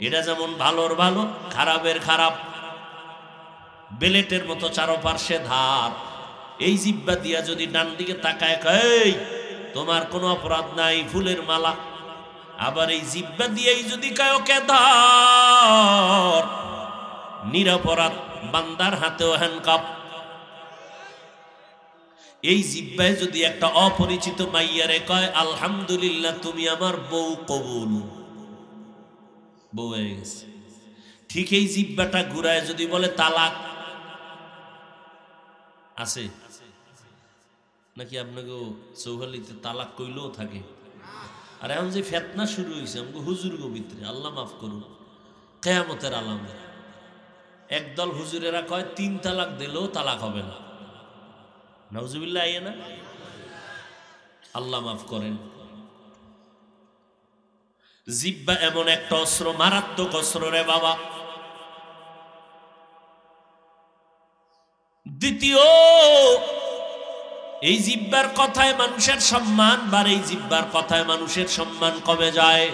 এটা যেমন ভালোর ভালো, খারাপের খারাপ, বেলেটের মতো চারোপার্শ্বে ধার। এই জিহ্বা দিয়া যদি ডান দিকে তাকায় কয় তোমার কোনো অপরাধ নাই, ফুলের মালা, আবার এই জিহ্বা দিয়েই যদি কয় ওকে ধর, নিরপরাধ বান্দার হাতেও হ্যান্ডকাপ। এই জিহ্বায় যদি একটা অপরিচিত মাইয়ারে কয় আলহামদুলিল্লাহ তুমি আমার বউ কবুল, বউ হয়ে গেছে। ঠিক এই জিহ্বাটা ঘুরায় যদি বলে তালাক, আছে নাকি? আপনাকে চৌহালিতে তালাক কইলেও থাকে। আর এখন যে ফেতনা শুরু হয়েছে আমাকে হুজুর ভিতরে, আল্লাহ মাফ করুন, কেয়ামতের আলামত। একদল হুজুরেরা কয় 3 তালাক দিলেও তালাক হবে না। নাউজুবিল্লাহ, আইয়ে না? আল্লাহ মাফ করেন। জিহ্বা এমন একটা অস্ত্র, মারাত্মক অস্ত্র রে বাবা। দ্বিতীয়, এই জিহ্বার কথায় মানুষের সম্মান বাড়ে, এই জিহ্বার কথায় মানুষের সম্মান কমে যায়।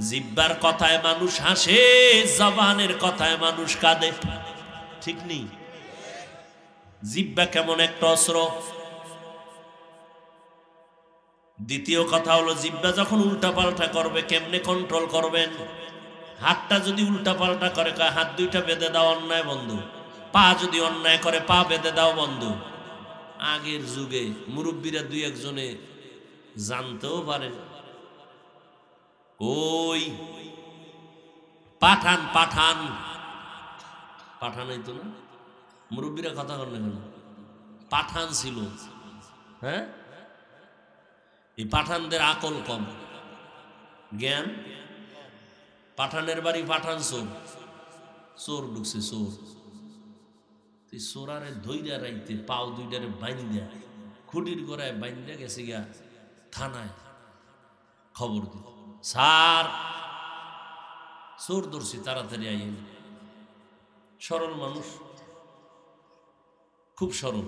জিহ্বার কথায় মানুষ হাসে, জবানের কথায় মানুষ কাঁদে, ঠিক নেই? জিহ্বা কেমন একটা অস্ত্র। দ্বিতীয় কথা হলো, জিহ্বা যখন উল্টা পাল্টা করবে কেমনে কন্ট্রোল করবেন? হাতটা যদি উল্টা পাল্টা করে, হাত দুইটা বেঁধে দাও, অন্যায় বন্ধু। পা যদি অন্যায় করে, পা বেঁধে দাও বন্ধু। আগের যুগে মুরব্বীরা 2-1 জনে জানতেও পারেন। ওই পাঠান পাঠান পাঠান হইতো না, মুরব্বীরা কথা কর না কেন? পাঠান ছিল, হ্যাঁ? এই পাঠানদের আকল কম, জ্ঞান। পাঠানের বাড়ি পাঠান চোর, চোর ঢুকছে, চোর। চোরারে ধৈর্যা রাইতে পাও দুইটারে বাইন্দা, খুঁটির গোড়ায় বাইন্দা গেছে গিয়া থানায় খবর দিল, স্যার চোর ধরছি, তাড়াতাড়ি আইন। সরল মানুষ, খুব সরল।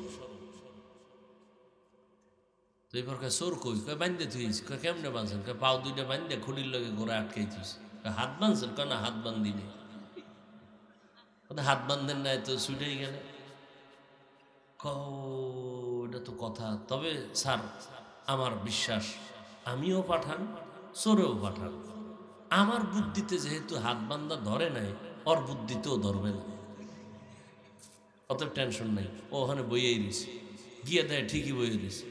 তো এবার চোর কই? বান্ধে থুইছি। কেমনে বাঁধছেন? পাও দুইটা বান্ধে খুঁটির লগে গোড়ায় আটকাই থুইছি। হাত বাঁধছেন? না, হাত বান্ধি নেই। হাত বান্ধেন নাই তো ছুটেই গেলে। এটা তো কথা। তবে স্যার আমার বিশ্বাস আমিও পাঠান, চোরেও পাঠান। আমার বুদ্ধিতে যেহেতু হাত বান্ধা ধরে নাই, ওর বুদ্ধিতেও ধরবে না, অত টেনশন নাই। ও ওখানে বইয়েই দিছে, গিয়ে দেয় ঠিকই বইয়ে দিছে।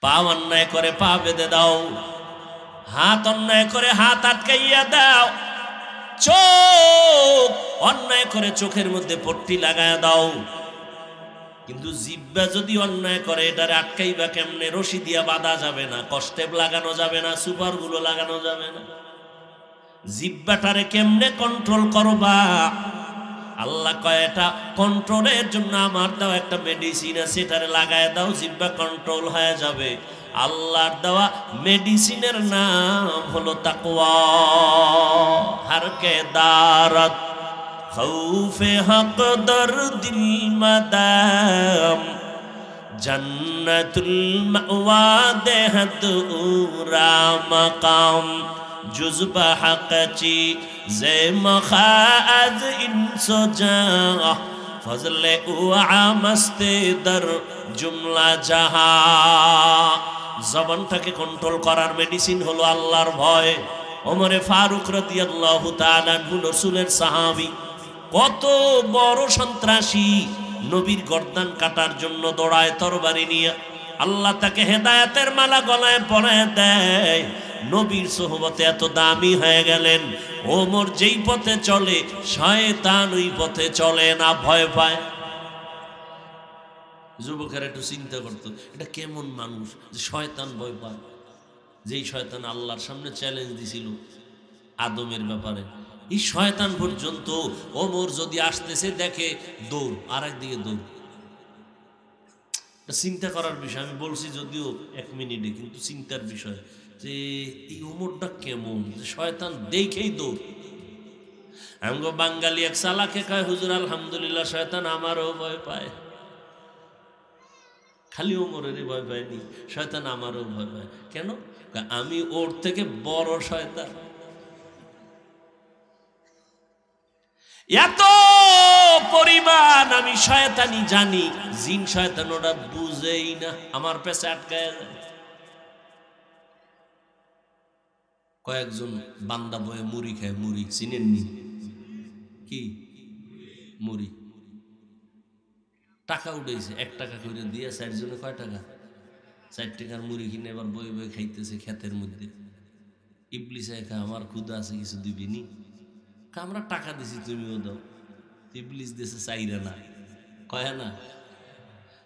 পা অন্যায় করে পা বেঁধে দাও, হাত অন্যায় করে হাত আটকাইয়া দাও, চোখ অন্যায় করে চোখের মধ্যে পট্টি লাগায় দাও। কিন্তু জিহ্বা যদি অন্যায় করে এটারে আটকাইবা কেমনে? রশি দিয়া বাঁধা যাবে না, কষ্টেপ লাগানো যাবে না, সুপার গুলো লাগানো যাবে না। জিহ্বাটারে কেমনে কন্ট্রোল করবা? আল্লাহ কয় এটা কন্ট্রোলের জন্য আমার দাও একটা মেডিসিন আছে, এটারে লাগায় দাও, জিহ্বা কন্ট্রোল হয়ে যাবে। আল্লাহর দেওয়া মেডিসিনের নাম হলো তাকওয়া। হারকে দারাত খৌফে হক দরদিল মাদাম, জান্নাতুল মাওয়া দেহত উরা মাকাম, জুজবা হকচি জে মখাজ ইনসোজা, ফজলে উআ মস্তে দর জুমলা জাহা। জবানটাকে কন্ট্রোল করার মেডিসিন হলো আল্লাহর ভয়। ওমরে ফারুক রাদিয়াল্লাহু তাআলা আনহু রাসূলের সাহাবী, কত বড় সন্ত্রাসী নবীর গর্দান কাটার জন্য দৌড়ায় তরবারি নিয়ে। আল্লাহ তাকে হেদায়েতের মালা গলায় পরায় দেয়। নবীর সোহবতে এত দামি হয়ে গেলেন, ওমর যেই পথে চলে শয়তান ওই পথে চলে না, ভয় পায়। যুবকেরা একটু চিন্তা করতো, এটা কেমন মানুষ যে শয়তান ভয় পায়? যেই শয়তান আল্লাহর সামনে চ্যালেঞ্জ দিছিল আদমের ব্যাপারে, এই শয়তান পর্যন্ত ওমর যদি আসতেছে দেখে দৌড়, আর একদিকে দৌড়। চিন্তা করার বিষয়, আমি বলছি যদিও 1 মিনিটে, কিন্তু চিন্তার বিষয় যে এই ওমরটা কেমন, যে শয়তান দেখেই দৌড়। আমগো বাঙালি এক সালাকে কয়, হুজুর আলহামদুলিল্লাহ শয়তান আমারও ভয় পায়। খালি ওমরেরই ভয় পায়নি, শয়তান আমারও ভয় পায়। কেন? আমি ওর থেকে বড় শয়তান। এত পরিমাণ আমি শয়তানি জানি, জিন শয়তান ওটা বুঝেই না, আমার পেছে আটকায় যায়। কয়েকজন বান্দা বয়ে মুড়ি খায়, মুড়ি চিনেননি? কি মুড়ি? টাকা উঠেছে, 1 টাকা করে দিয়ে 4 জনে কয় টাকা? 4 টাকার মুড়ি কিনে এবার বয়ে বয়ে খাইতেছে ক্ষেতের মধ্যে। ইবলিস একা, আমার ক্ষুধা আছে, কিছু দিবিনি? আমরা টাকা দিছি, তুমিও দাও। ইবলিস দিয়েছে 4 আনা, কয় না?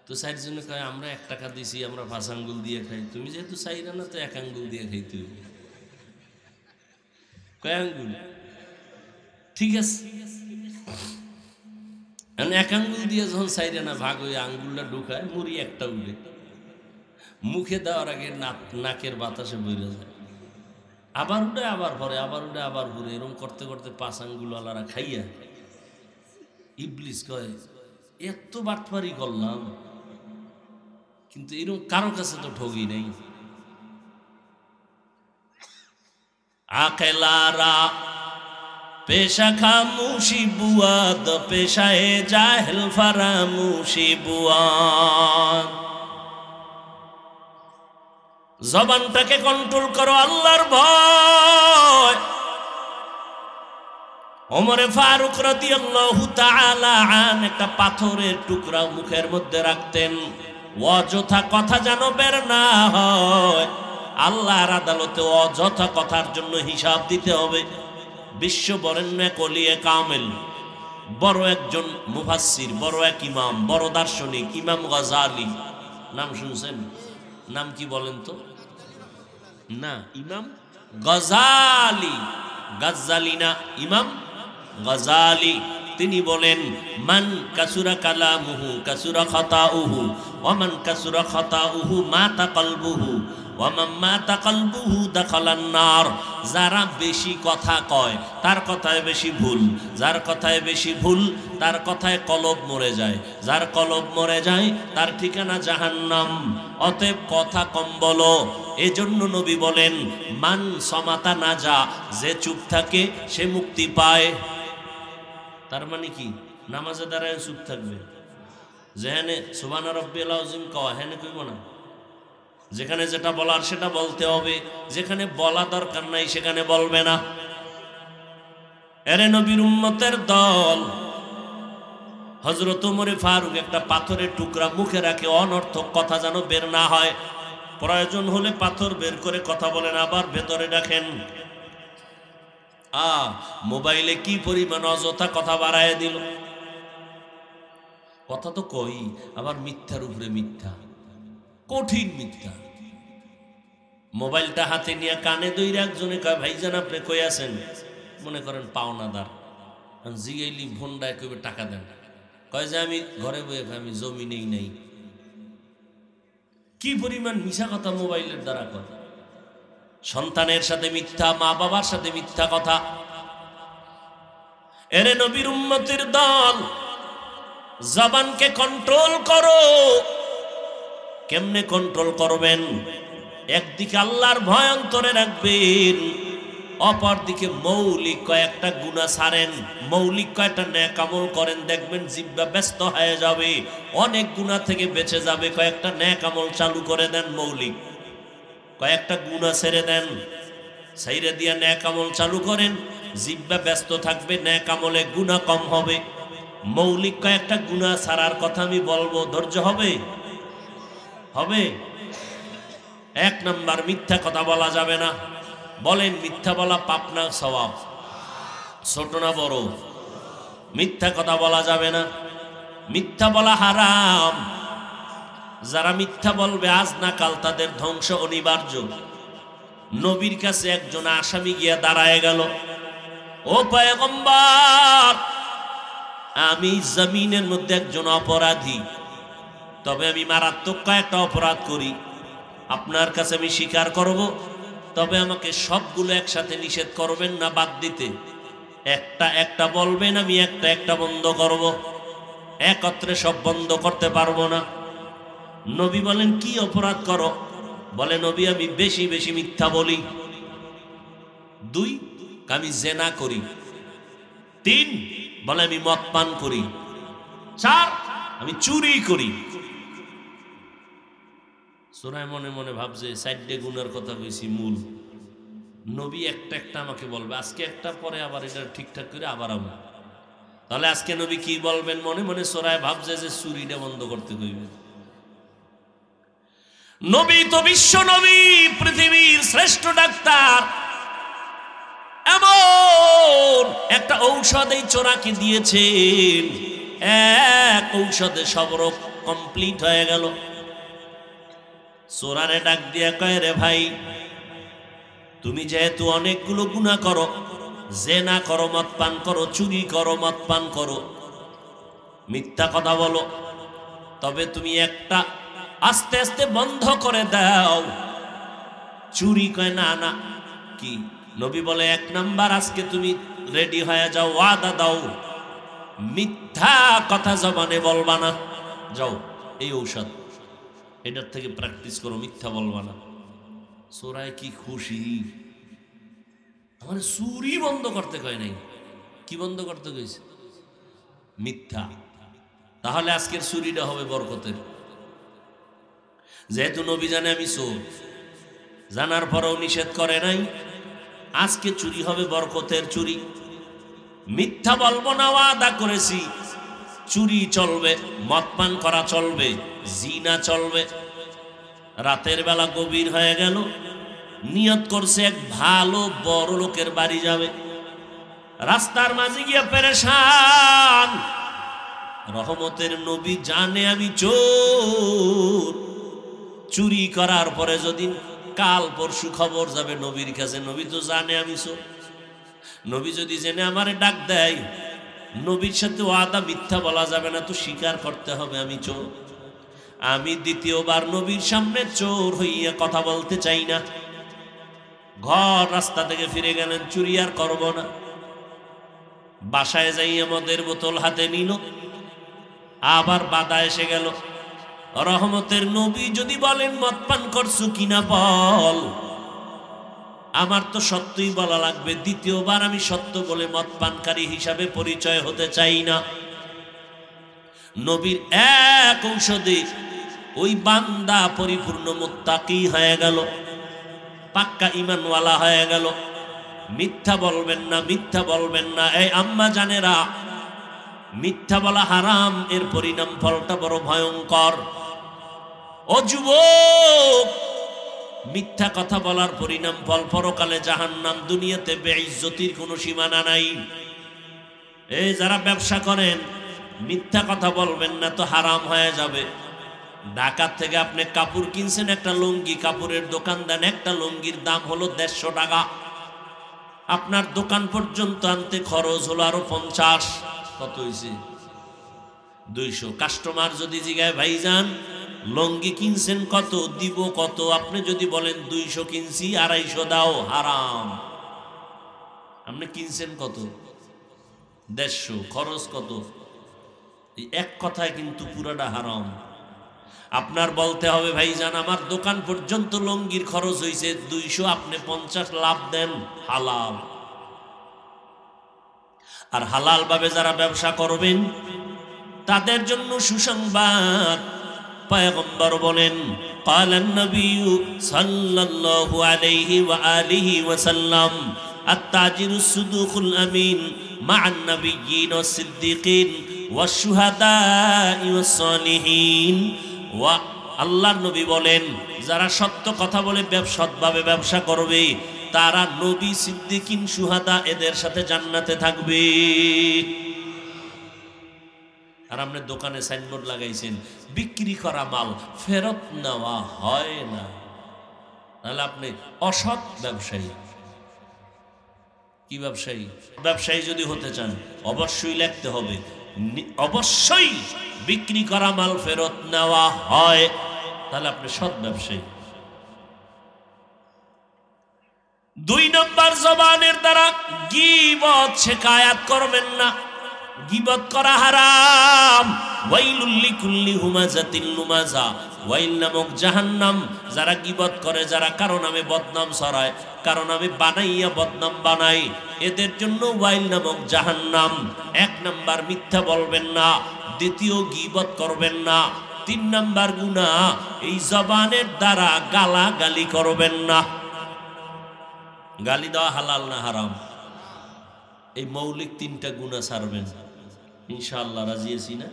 তো 4 জনে কয় আমরা 1 টাকা দিছি, আমরা 5 আঙ্গুল দিয়ে খাই। তুমি যেহেতু 4 আনা, তো 1 আঙ্গুল দিয়ে খাইতে হবে। কয় আঙ্গুল? ঠিক আছে, 1 আঙ্গুল দিয়ে যখন 4 আনা ভাগ হয়ে আঙ্গুলটা ঢুকায়, মুড়ি একটা উঠে, মুখে দেওয়ার আগে নাকের বাতাসে বইরে যায়, আবার উঠে আবার ভরে, আবার উঠে আবার ভরে, এরকম করতে করতে 5 আঙ্গুল আলারা খাইয়া। ইবলিস কয় এত বাটপারি করলাম, কিন্তু এরকম কারো কাছে তো ঠগি নাই। আকেলারা পেশা খামুশি বুয়াদ, পেশায়ে জাহেল ফারামুশি বুয়াদ। জবানটাকে কন্ট্রোল করো, আল্লাহর ভয়। ওমরে ফারুক রাদিয়াল্লাহু তাআলা আন একটা পাথরের টুকরা মুখের মধ্যে রাখতেন, অযথা কথা যেন বের না হয়। আল্লাহর আদালতে অযথা কথার জন্য হিসাব দিতে হবে। বিশ্ব বরেণ্য কলিয়ে কামেল, বড় একজন মুফাসসির, বড় এক ইমাম, বড় দার্শনিক, ইমাম গাজালি। নাম শুনছেন? নাম কি বলেন তো? না, ইমাম গাজালি, গাজ্জালি না, ইমাম গাজালি। তিনি বলেন, মান কাসুরা কালামুহু কাসুরা খাতাউহু, ওয়া মান কাসুরা খাতাউহু মাতা কলবুহু, ওয়া মান মাতা কলবুহু দাখালান নার। যারা বেশি কথা কয় তার কথায় বেশি ভুল, যার কথায় বেশি ভুল তার কথায় কলব মরে যায়, যার কলব মরে যায় তার ঠিকানা জাহান্নাম। অতএব কথা কম বলো। এজন্য নবী বলেন, মান সমাতা নাজা, যে চুপ থাকে সে মুক্তি পায়। তার মানে কি? নামাজে দাঁড়ায় চুপ থাকবে, যেখানে সুবহানা রাব্বিয়াল আযীম কওয়া হেনে কইব না, যেখানে যেটা বলার সেটা বলতে হবে, যেখানে বলা দরকার নাই সেখানে বলবে না। এরে নবীর উম্মতের দল, হযরত ওমর ফারুক একটা পাথরের টুকরা মুখে রাখে, অনর্থক কথা যেন বের না হয়। প্রয়োজন হলে পাথর বের করে কথা বলেন, আবার ভেতরে রাখেন। মোবাইলে কি পরিমাণ অযথা কথা বাড়ায় দিল। কথা তো কই, আবার মিথ্যার উপরে মিথ্যা, কঠিন মিথ্যা। মোবাইলটা হাতে নিয়ে কানে দইরা একজনে কয়, ভাইজান আপনি কই আছেন? মনে করেন পাওনাদার, জিগাইলি ভন্ডায় কইবে টাকা দেন, কয় যে আমি ঘরে বয়ে, আমি জমি নেই নাই। কি পরিমাণ মিশা কথা মোবাইলের দ্বারা কথা। সন্তানের সাথে মিথ্যা, মা বাবার সাথে মিথ্যা কথা। এরে নবীর উম্মতের দল, জবানকে কন্ট্রোল করো। কেমনে কন্ট্রোল করবেন? একদিকে আল্লাহর ভয় অন্তরে রাখবেন, অপরদিকে মৌলিক কয়েকটা গুনাহ ছাড়েন, মৌলিক কয়েকটা নেক আমল করেন, দেখবেন জিহ্বা ব্যস্ত হয়ে যাবে, অনেক গুনাহ থেকে বেঁচে যাবে। কয়েকটা নেক আমল চালু করে দেন, মৌলিক কয়েকটা গুনাহ ছেড়ে দেন, ছেড়ে দিয়ে নেক আমল চালু করেন, জিহ্বা ব্যস্ত থাকবে, নেক আমলে গুনাহ কম হবে। মৌলিক কয়েকটা গুনাহ ছাড়ার কথা আমি বলবো, ধৈর্য হবে? হবে। 1 নাম্বার, মিথ্যা কথা বলা যাবে না। বলেন, মিথ্যা বলা পাপ না সওয়াব? ছোট না বড়? মিথ্যা কথা বলা যাবে না, মিথ্যা বলা হারাম। যারা মিথ্যা বলবে আজ না কাল তাদের ধ্বংস অনিবার্য। নবীর কাছে একজন আসামি গিয়া দাঁড়ায় গেল, ও পয়গম্বর, আমি জমিনের মধ্যে একজন অপরাধী, তবে আমি মারাত্মক কয়েকটা অপরাধ করি। আপনার কাছে আমি স্বীকার করব, তবে আমাকে সবগুলো একসাথে নিষেধ করবেন না, বাদ দিতে। একটা একটা বলবেন, আমি একটা একটা বন্ধ করব, একত্রে সব বন্ধ করতে পারবো না। নবী বলেন, কি অপরাধ করো? বলে, নবী আমি বেশি বেশি মিথ্যা বলি। 2, আমি জেনা করি। 3, বলে আমি মদ পান করি। 4, আমি চুরি করি। সোরায় মনে মনে ভাবছে 4টে গুনার কথা বেশি মূল। নবী একটা একটা আমাকে বলবে, আজকে একটা, পরে আবার এটা ঠিকঠাক করে আবার আমি। তাহলে আজকে নবী কি বলবেন? মনে মনে সোরায় ভাবছে যে চুরিটা বন্ধ করতে কইবে। নবী তো বিশ্ব নবী, পৃথিবীর শ্রেষ্ঠ ডাক্তার, এমন একটা ঔষধ এই চোরাকে দিয়েছেন, এক ঔষধে সব রোগ কমপ্লিট হয়ে গেল। চোরারে ডাক দিয়া কয়, রে ভাই, তুমি যেহেতু অনেকগুলো গুনাহ করো, জেনা করো, মদ পান করো, চুরি করো, মদ পান করো, মিথ্যা কথা বলো, তবে তুমি একটা আস্তে আস্তে বন্ধ করে দাও, চুরি। কয় না না, কি? নবী বলে, 1 নাম্বার, আজকে তুমি রেডি হয়ে যাও, ওয়াদা দাও, মিথ্যা কথা জবানে বলবা না। যাও, এই ঔষধ, এটার থেকে প্র্যাকটিস করো, মিথ্যা বলবা না। সোরায় কি খুশি! আমার চুরি বন্ধ করতে কয় নাই, কি বন্ধ করতে কইছে? মিথ্যা। তাহলে আজকের চুরিটা হবে বরকতের। যেহেতু নবী জানে আমি চোর, জানার পরেও নিষেধ করে নাই, আজকে চুরি হবে বরকতের চুরি। মিথ্যা বলবো না, ওয়াদা করেছি। চুরি চলবে, মদ পান করা চলবে, জিনা চলবে। রাতের বেলা গভীর হয়ে গেল, নিয়ত করছে এক ভালো বড় লোকের বাড়ি যাবে। রাস্তার মাঝে গিয়ে পেরেশান। রহমতের নবী জানে আমি চোর, চুরি করার পরে যদি কাল পরশু খবর যাবে নবীর কাছে, নবী তো জানে আমি চোর। নবী যদি জেনে আমারে ডাক দেয়, নবীর সাথে ওয়াদা মিথ্যা বলা যাবে না, তো স্বীকার করতে হবে আমি চোর। আমি দ্বিতীয়বার নবীর সামনে চোর হইয়া কথা বলতে চাই না। ঘর রাস্তা থেকে ফিরে গেলেন, চুরি আর করব না। বাসায় যাইয়া মদের বোতল হাতে নিল, আবার বাধা এসে গেল। রহমতের নবী যদি বলেন মদ পান করছো কিনা বল, আমার তো সত্যই বলা লাগবে। দ্বিতীয়বার আমি সত্য বলে মদ পানকারী হিসাবে পরিচয় হতে চাই না। নবীর এক ঔষধে ওই বান্দা পরিপূর্ণ মুত্তাকি হয়ে গেল, পাক্কা ঈমানওয়ালা হয়ে গেল। মিথ্যা বলবেন না, মিথ্যা বলবেন না। এই আম্মা জানেরা, মিথ্যা বলা হারাম, এর পরিণাম ফলটা বড় ভয়ঙ্কর। ও যুবক, মিথ্যা কথা বলার পরিণাম ফল পরকালে জাহান্নাম, দুনিয়াতে বেইজ্জতির কোনো সীমানা নাই। এই যারা ব্যবসা করেন মিথ্যা কথা বলবেন না, তো হারাম হয়ে যাবে। ঢাকা থেকে আপনি কাপড় কিনছেন, একটা লুঙ্গি, কাপড়ের দোকান দেন, একটা লুঙ্গির দাম হলো 150 টাকা, আপনার দোকান পর্যন্ত আনতে খরচ হলো আরো 50। কত হয়েছে? 200। কাস্টমার যদি জিগায় ভাইজান লুঙ্গি কিনছেন কত, দিব কত, আপনি যদি বলেন 200 কিনছি, 250 দাও, হারাম। আপনি কিনছেন কত? 150, খরচ কত? এই এক কথায় কিন্তু পুরাটা হারাম। আপনার বলতে হবে ভাইজান আমার দোকান পর্যন্ত লুঙ্গির খরচ হয়েছে 200, আপনি 50 লাভ দেন, হালাল। আর হালাল ভাবে যারা ব্যবসা করবেন তাদের জন্য সুসংবাদ। পয়গম্বর বলেন, ক্বালান নবী সাল্লাল্লাহু আলাইহি ওয়া আলিহি ওয়া সাল্লাম, আত-তাজিরুস সুদুকুল আমিন মা'আন নাবিয়্যিন ওয়াস সিদ্দিকিন ওয়াশ শুহাদা'i ওয়াস সালিহিন। ওয়া আল্লাহর নবী বলেন, যারা সত্য কথা বলে সৎভাবে ব্যবসা করবে তারা নবী, সিদ্দিকিন, শুহাদা এদের সাথে জান্নাতে থাকবে। আর আপনি দোকানে সাইনবোর্ড লাগাইছেন বিক্রি করা মাল ফেরত নেওয়া হয় না, তাহলে আপনি অসৎ ব্যবসায়ী। কি ব্যবসায়ী? ব্যবসায়ী যদি হতে চান অবশ্যই লিখতে হবে, অবশ্যই বিক্রি করা মাল ফেরত নেওয়া হয়, তাহলে আপনি সৎ ব্যবসায়ী। 2 নম্বর, জবানের দ্বারা গীবত শিকায়াত করবেন না। গীবত করা হারাম। ওয়াইলুল লিকুল্লি হুমাযাতিন লুমাযা, ওয়াইল নামক জাহান্নাম যারা গীবত করে, যারা কারো নামে বদনাম ছড়ায়, কারো নামে বানাইয়া বদনাম বানায়, এদের জন্য ওয়াইল নামক জাহান্নাম। 1 নাম্বার মিথ্যা বলবেন না, 2 গীবত করবেন না, 3 নাম্বার গুনাহ এই জবানের দ্বারা গালাগালি করবেন না। গালি দেওয়া হালাল না হারাম? এই মৌলিক 3টা গুনাহ ছাড়বেন ইনশাআল্লাহ। রাজি আছি না?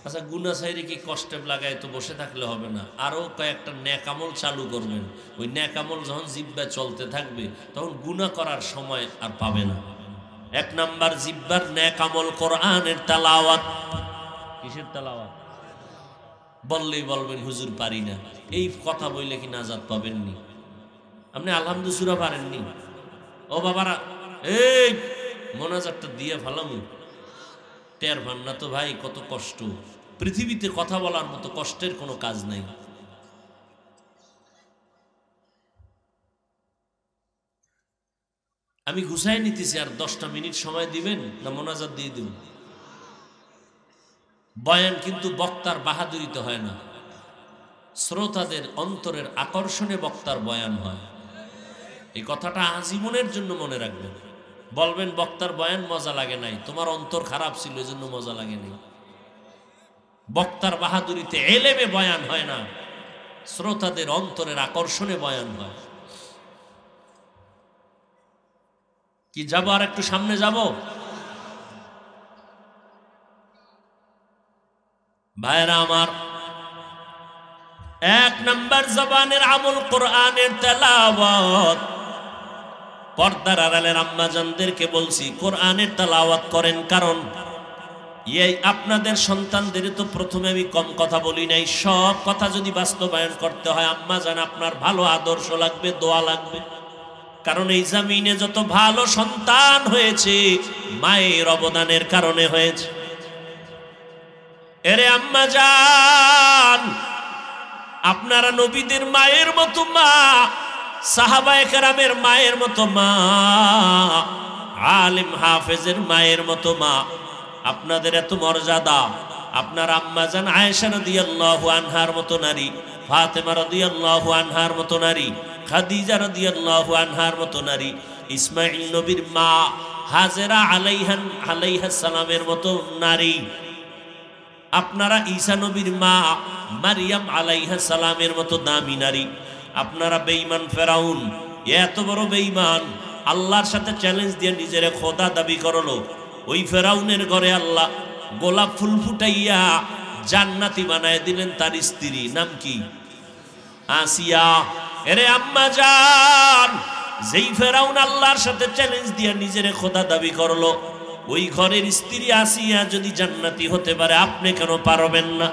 আচ্ছা, গুনাহ ছাইরে কি কষ্টে লাগায় তো বসে থাকলে হবে না, আরো কয়েকটা নেক আমল চালু করবেন। ওই নেক আমল যখন জিহ্বায় চলতে থাকবে তখন গুনাহ করার সময় আর পাবে না। 1 নাম্বার জিহ্বার নেক আমল কোরআনের তেলাওয়াত। কিসের তেলাওয়াত? বললেই বলবেন হুজুর পারি না, এই কথা বললে কি নাজাত পাবেননি? আপনি আলহামদুলিল্লাহ সূরা পারেননি? ও বাবারা, এই মোনাজাতটা দিয়ে ফেলাম, টের পান না তো ভাই কত কষ্ট। পৃথিবীতে কথা বলার মতো কষ্টের কোনো কাজ নাই। আমি গুছাই নিতেছি, আর 10টা মিনিট সময় দিবেন না মোনাজাত দিয়ে দেব? বয়ান কিন্তু বক্তার বাহাদুরিতে হয় না, শ্রোতাদের অন্তরের আকর্ষণে বক্তার বয়ান হয়। এই কথাটা আজীবনের জন্য মনে রাখবেন। বলবেন বক্তার বয়ান মজা লাগে নাই, তোমার অন্তর খারাপ ছিল এই জন্য মজা লাগে নাই। বক্তার বাহাদুরিতে এলেমে বয়ান হয় না, শ্রোতাদের অন্তরের আকর্ষণে বয়ান হয়। কি যাব আর একটু সামনে যাব? ভাইরা আমার, 1 নাম্বার জবানের আমল কোরআনের তেলাওয়াত। পর্দার আড়ালের আম্মাজানদেরকে বলছি কোরআনের তেলাওয়াত করেন, কারণ এই আপনাদের সন্তানদের তো প্রথমে আমি কম কথা বলি নাই, সব কথা যদি বাস্তবায়ন করতে হয় আম্মাজান আপনার ভালো আদর্শ লাগবে, দোয়া লাগবে। কারণ এই জমিনে যত ভালো সন্তান হয়েছে মায়ের অবদানের কারণে হয়েছে। এরে আম্মাজান, আপনারা নবীদের মায়ের মতো মা, সাহাবায়ে কেরামের মায়ের মতো মা, আলেম হাফেজের মায়ের মতো মা, আপনাদের এত মর্যাদা। আপনার আম্মাজান আয়েশা রাদিয়াল্লাহু আনহার মতো নারী, ফাতেমা রাদিয়াল্লাহু আনহার মতো নারী, খাদিজা রাদিয়াল্লাহু আনহার মতো নারী, ইসমাঈল নবীর মা হাজেরা আলাইহাস সালামের মতো নারী, আপনারা ঈসা নবীর মা মারিয়াম আলাইহাস সালামের মতো দামি নারী। আপনারা বেঈমান ফেরাউন, এত বড় বেঈমান, আল্লাহর সাথে চ্যালেঞ্জ দিয়ে নিজের খোদা দাবি করলো। ওই ফেরাউনের ঘরে আল্লাহ গোলাপ ফুল ফুটাইয়া জান্নাতি বানায় দিলেন। তার স্ত্রী নাম কি? আসিয়া, এরে আম্মা জান, যেই ফেরাউন আল্লাহর সাথে চ্যালেঞ্জ দিয়ে নিজের খোদা দাবি করলো, ওই ঘরের স্ত্রী আসিয়া যদি জান্নাতি হতে পারে, আপনি কেন পারবেন না?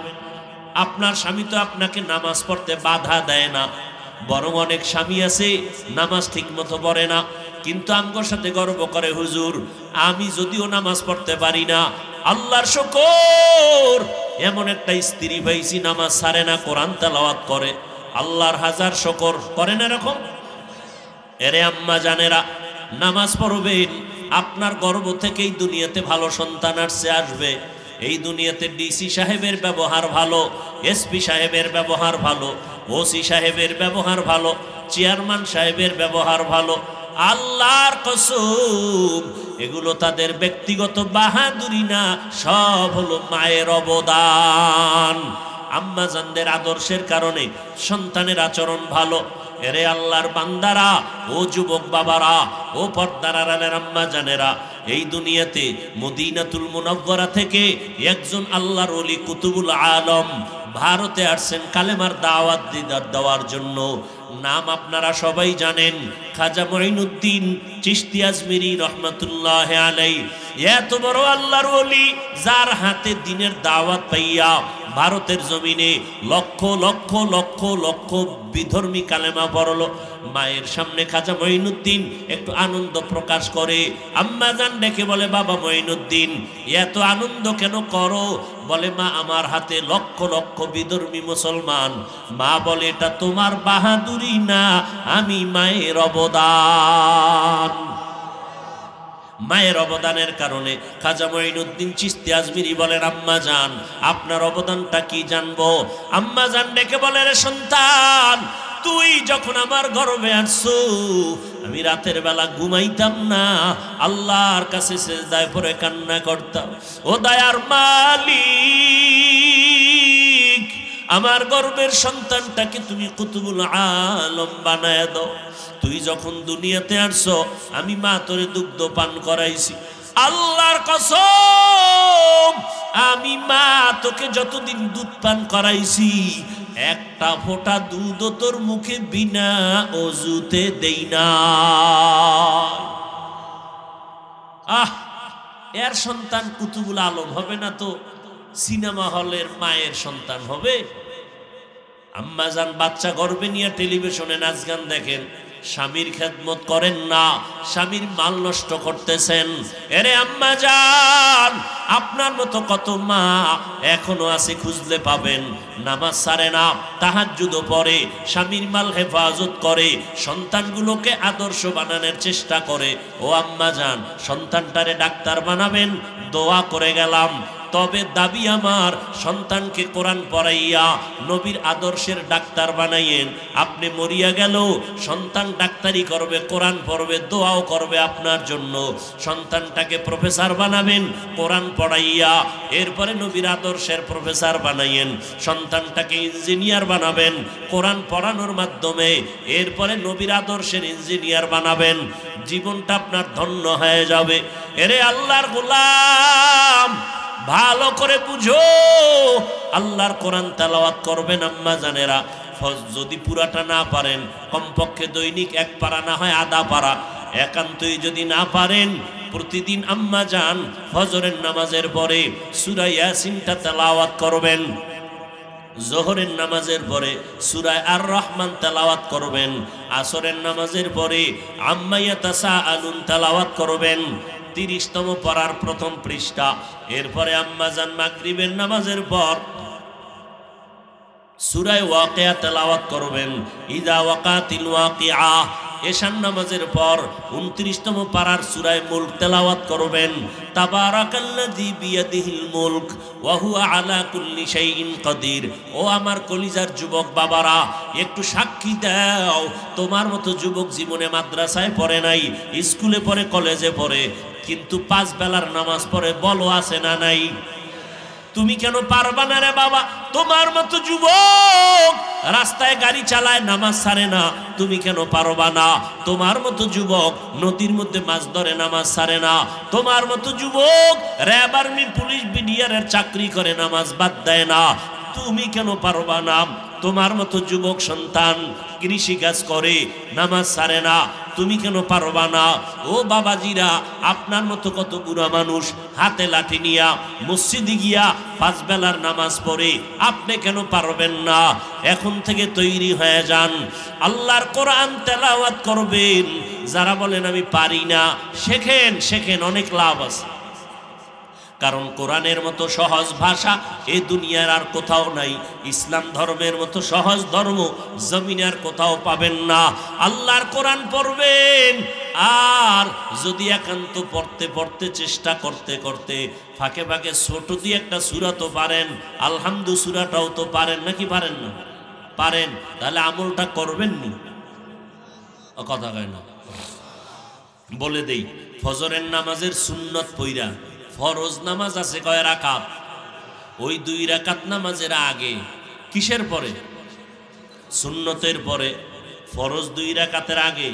আপনার স্বামী তো আপনাকে নামাজ পড়তে বাধা দেয় না, বরং অনেক স্বামী আছে নামাজ ঠিক মতো পড়ে না, কিন্তু আমগোর সাথে গর্ব করে, হুজুর আমি যদিও নামাজ পড়তে পারি না, আল্লাহর শুকর এমন একটা স্ত্রী পাইছি নামাজ ছাড়ে না, কোরআন তেলাওয়াত করে, আল্লাহর হাজার শুকর। করেন এরকম? এরে আম্মা জানেরা, নামাজ পড়বেন, আপনার গর্ব থেকেই দুনিয়াতে ভালো সন্তান আসবে। এই দুনিয়াতে ডিসি সাহেবের ব্যবহার ভালো, এসপি সাহেবের ব্যবহার ভালো, ওসি সাহেবের ব্যবহার ভালো, চেয়ারম্যান সাহেবের ব্যবহার ভালো, আল্লাহর কসম এগুলো তাদের ব্যক্তিগত বাহাদুরি না, সব হলো মায়ের অবদান। আম্মা জানদের আদর্শের কারণে সন্তানের আচরণ ভালো। এরে আল্লাহর বান্দারা, ও যুবক বাবারা, ও পর্দার আড়ালের আম্মা জানেরা, এই দুনিয়াতে মদিনাতুল মুনাওয়ারা থেকে একজন আল্লাহর ওলি কুতুবুল আলম ভারতে আসছেন কালেমার দাওয়াত দেওয়ার জন্য। নাম আপনারা সবাই জানেন, খাজা মঈনুদ্দিন চিশতি আজমিরি রহমাতুল্লাহ আলাইহি। এত বড় আল্লাহর ওলি, যার হাতে দ্বীনের দাওয়াত পাইয়া ভারতের জমিনে লক্ষ লক্ষ লক্ষ লক্ষ বিধর্মী কালেমা পড়লো। মায়ের সামনে খাজা মঈনুদ্দিন একটু আনন্দ প্রকাশ করে। আম্মা জান ডেকে বলে, বাবা মঈনুদ্দিন এত আনন্দ কেন করো? বলে, মা আমার হাতে লক্ষ লক্ষ বিধর্মী মুসলমান। মা বলে, এটা তোমার বাহাদুরি না, আমি মায়ের অবদান। মায়ের অবদানের কারণে খাজা মঈনুদ্দিন চিশতি আজমিরি বলেন, আম্মা জান আপনার অবদানটা কি জানবো? আম্মা জান ডেকে বলে, রে সন্তান, তুই যখন আমার গর্ভে আসছো, আমি রাতের বেলা ঘুমাইতাম না, আল্লাহর কাছে সিজদায় পড়ে কান্না করতাম। ও দয়ার মালিক, আমার গর্ভের সন্তানটাকে তুমি কুতুবুল আলম বানায় দাও। তুই যখন দুনিয়াতে আসছো, আমি মা তোরে দুগ্ধ পান করাইছি। আল্লাহর কসম, আমি মা তোকে যতদিন দুধ পান করাইছি, একটা ফোঁটা দুধ তোর মুখে বিনা অজুতে দেই না। এর সন্তান কুতুবুল আলম হবে না তো সিনেমা হলের মায়ের সন্তান হবে? আম্মা জান বাচ্চা গর্ভে নিয়ে টেলিভিশনে নাচ গান দেখেন, স্বামীর খেদমত করেন না, স্বামীর মাল নষ্ট করতেছেন। এরে আম্মা জান, আপনার মতো কত মা এখনো আছে, খুঁজলে পাবেন। নামাজ ছাড়ে না, তাহাজ্জুদও পড়ে, স্বামীর মাল হেফাজত করে, সন্তানগুলোকে আদর্শ বানানোর চেষ্টা করে। ও আম্মা জান, সন্তানটারে ডাক্তার বানাবেন, দোয়া করে গেলাম। তবে দাবি আমার, সন্তানকে কোরআন পড়াইয়া নবীর আদর্শের ডাক্তার বানাইয়েন। আপনি মরিয়া গেল, সন্তান ডাক্তারি করবে, কোরআন পড়বে, দোয়াও করবে আপনার জন্য। সন্তানটাকে প্রফেসর বানাবেন কোরআন পড়াইয়া, এরপরে নবীর আদর্শের প্রফেসর বানাইয়েন। সন্তানটাকে ইঞ্জিনিয়ার বানাবেন কোরআন পড়ানোর মাধ্যমে, এরপরে নবীর আদর্শের ইঞ্জিনিয়ার বানাবেন। জীবনটা আপনার ধন্য হয়ে যাবে। এরে আল্লাহর গোলাম, ভালো করে বুঝো, আল্লাহর কোরআন তেলাওয়াত করবেন আম্মা জানেরা। যদি পুরাটা না পারেন, কমপক্ষে দৈনিক এক পারা, না হয় আধা পারা। একান্তই যদি না পারেন, প্রতিদিন আম্মা জান ফজরের নামাজের পরে সূরা ইয়াসিনটা তেলাওয়াত করবেন। জোহরের নামাজের পরে সূরা আর রহমান তেলাওয়াত করবেন। আসরের নামাজের পরে আম্মা ইয়াতাসাআলুন তেলাওয়াত করবেন, 30তম পারার প্রথম পৃষ্ঠা। এরপরে আম্মা জান মাগরিবের নামাজের পর সূরা ওয়াকিয়া তেলাওয়াত করবেন, ইযা ওয়াকাতিল ওয়াকিআ। এশার নামাজের পর 29তম পারার সূরা মুলক তেলাওয়াত করবেন, তাবারাকাল্লাযী বিয়াদিহিল মুলক ওয়া হুয়া আলা কুল্লি শাইইন কাদির। ও আমার কলিজার যুবক বাবারা, একটু সাক্ষী দাও, তোমার মতো যুবক জীবনে মাদ্রাসায় পড়ে নাই, স্কুলে পড়ে, কলেজে পড়ে, কিন্তু 5 বেলার নামাজ পড়ে। বলো আছে না নাই? তুমি কেন পারবা না রে বাবা? তোমার মতো যুবক রাস্তায় গাড়ি চালায়, নামাজ ছাড়ে না, তুমি কেন পারবা না? তোমার মতো যুবক নদীর মধ্যে মাছ ধরে, নামাজ ছাড়ে না। তোমার মতো যুবক র্যাব, আর্মি, পুলিশ, বিডিআরের চাকরি করে, নামাজ বাদ দেয় না, তুমি কেন পারবা না? তোমার মতো যুবক সন্তান কৃষি কাজ করে, নামাজ ছাড়ে না, তুমি কেন পারবা না? ও বাবাজিরা, আপনার মতো কত বুড়া মানুষ হাতে লাঠি নিয়া মসজিদে গিয়া 5 বেলার নামাজ পড়ে, আপনি কেন পারবেন না? এখন থেকে তৈরি হয়ে যান, আল্লাহর কোরআন তেলাওয়াত করবেন। যারা বলেন আমি পারি না, শেখেন, শেখেন, অনেক লাভ আছে। কারণ কোরআনের মতো সহজ ভাষা এই দুনিয়ার আর কোথাও নাই। ইসলাম ধর্মের মতো সহজ ধর্ম জমিনে আর কোথাও পাবেন না। আল্লাহর কোরআন পড়বেন, আর যদি একান্ত পড়তে পড়তে চেষ্টা করতে করতে ফাঁকে ফাঁকে ছোট দিয়ে একটা সূরা তো পারেন, আলহামদু সূরাটাও তো পারেন, নাকি পারেন না? পারেন, তাহলে আমলটা করবেন নি? কথা কয় না। বলে দেই, ফজরের নামাজের সুন্নত পইরা ফরজ নামাজ আছে কয় রাকাত? ওই 2 রাকাত নামাজের আগে কিসের পরে? সুন্নতের পরে। ফরজ 2 রাকাতের আগে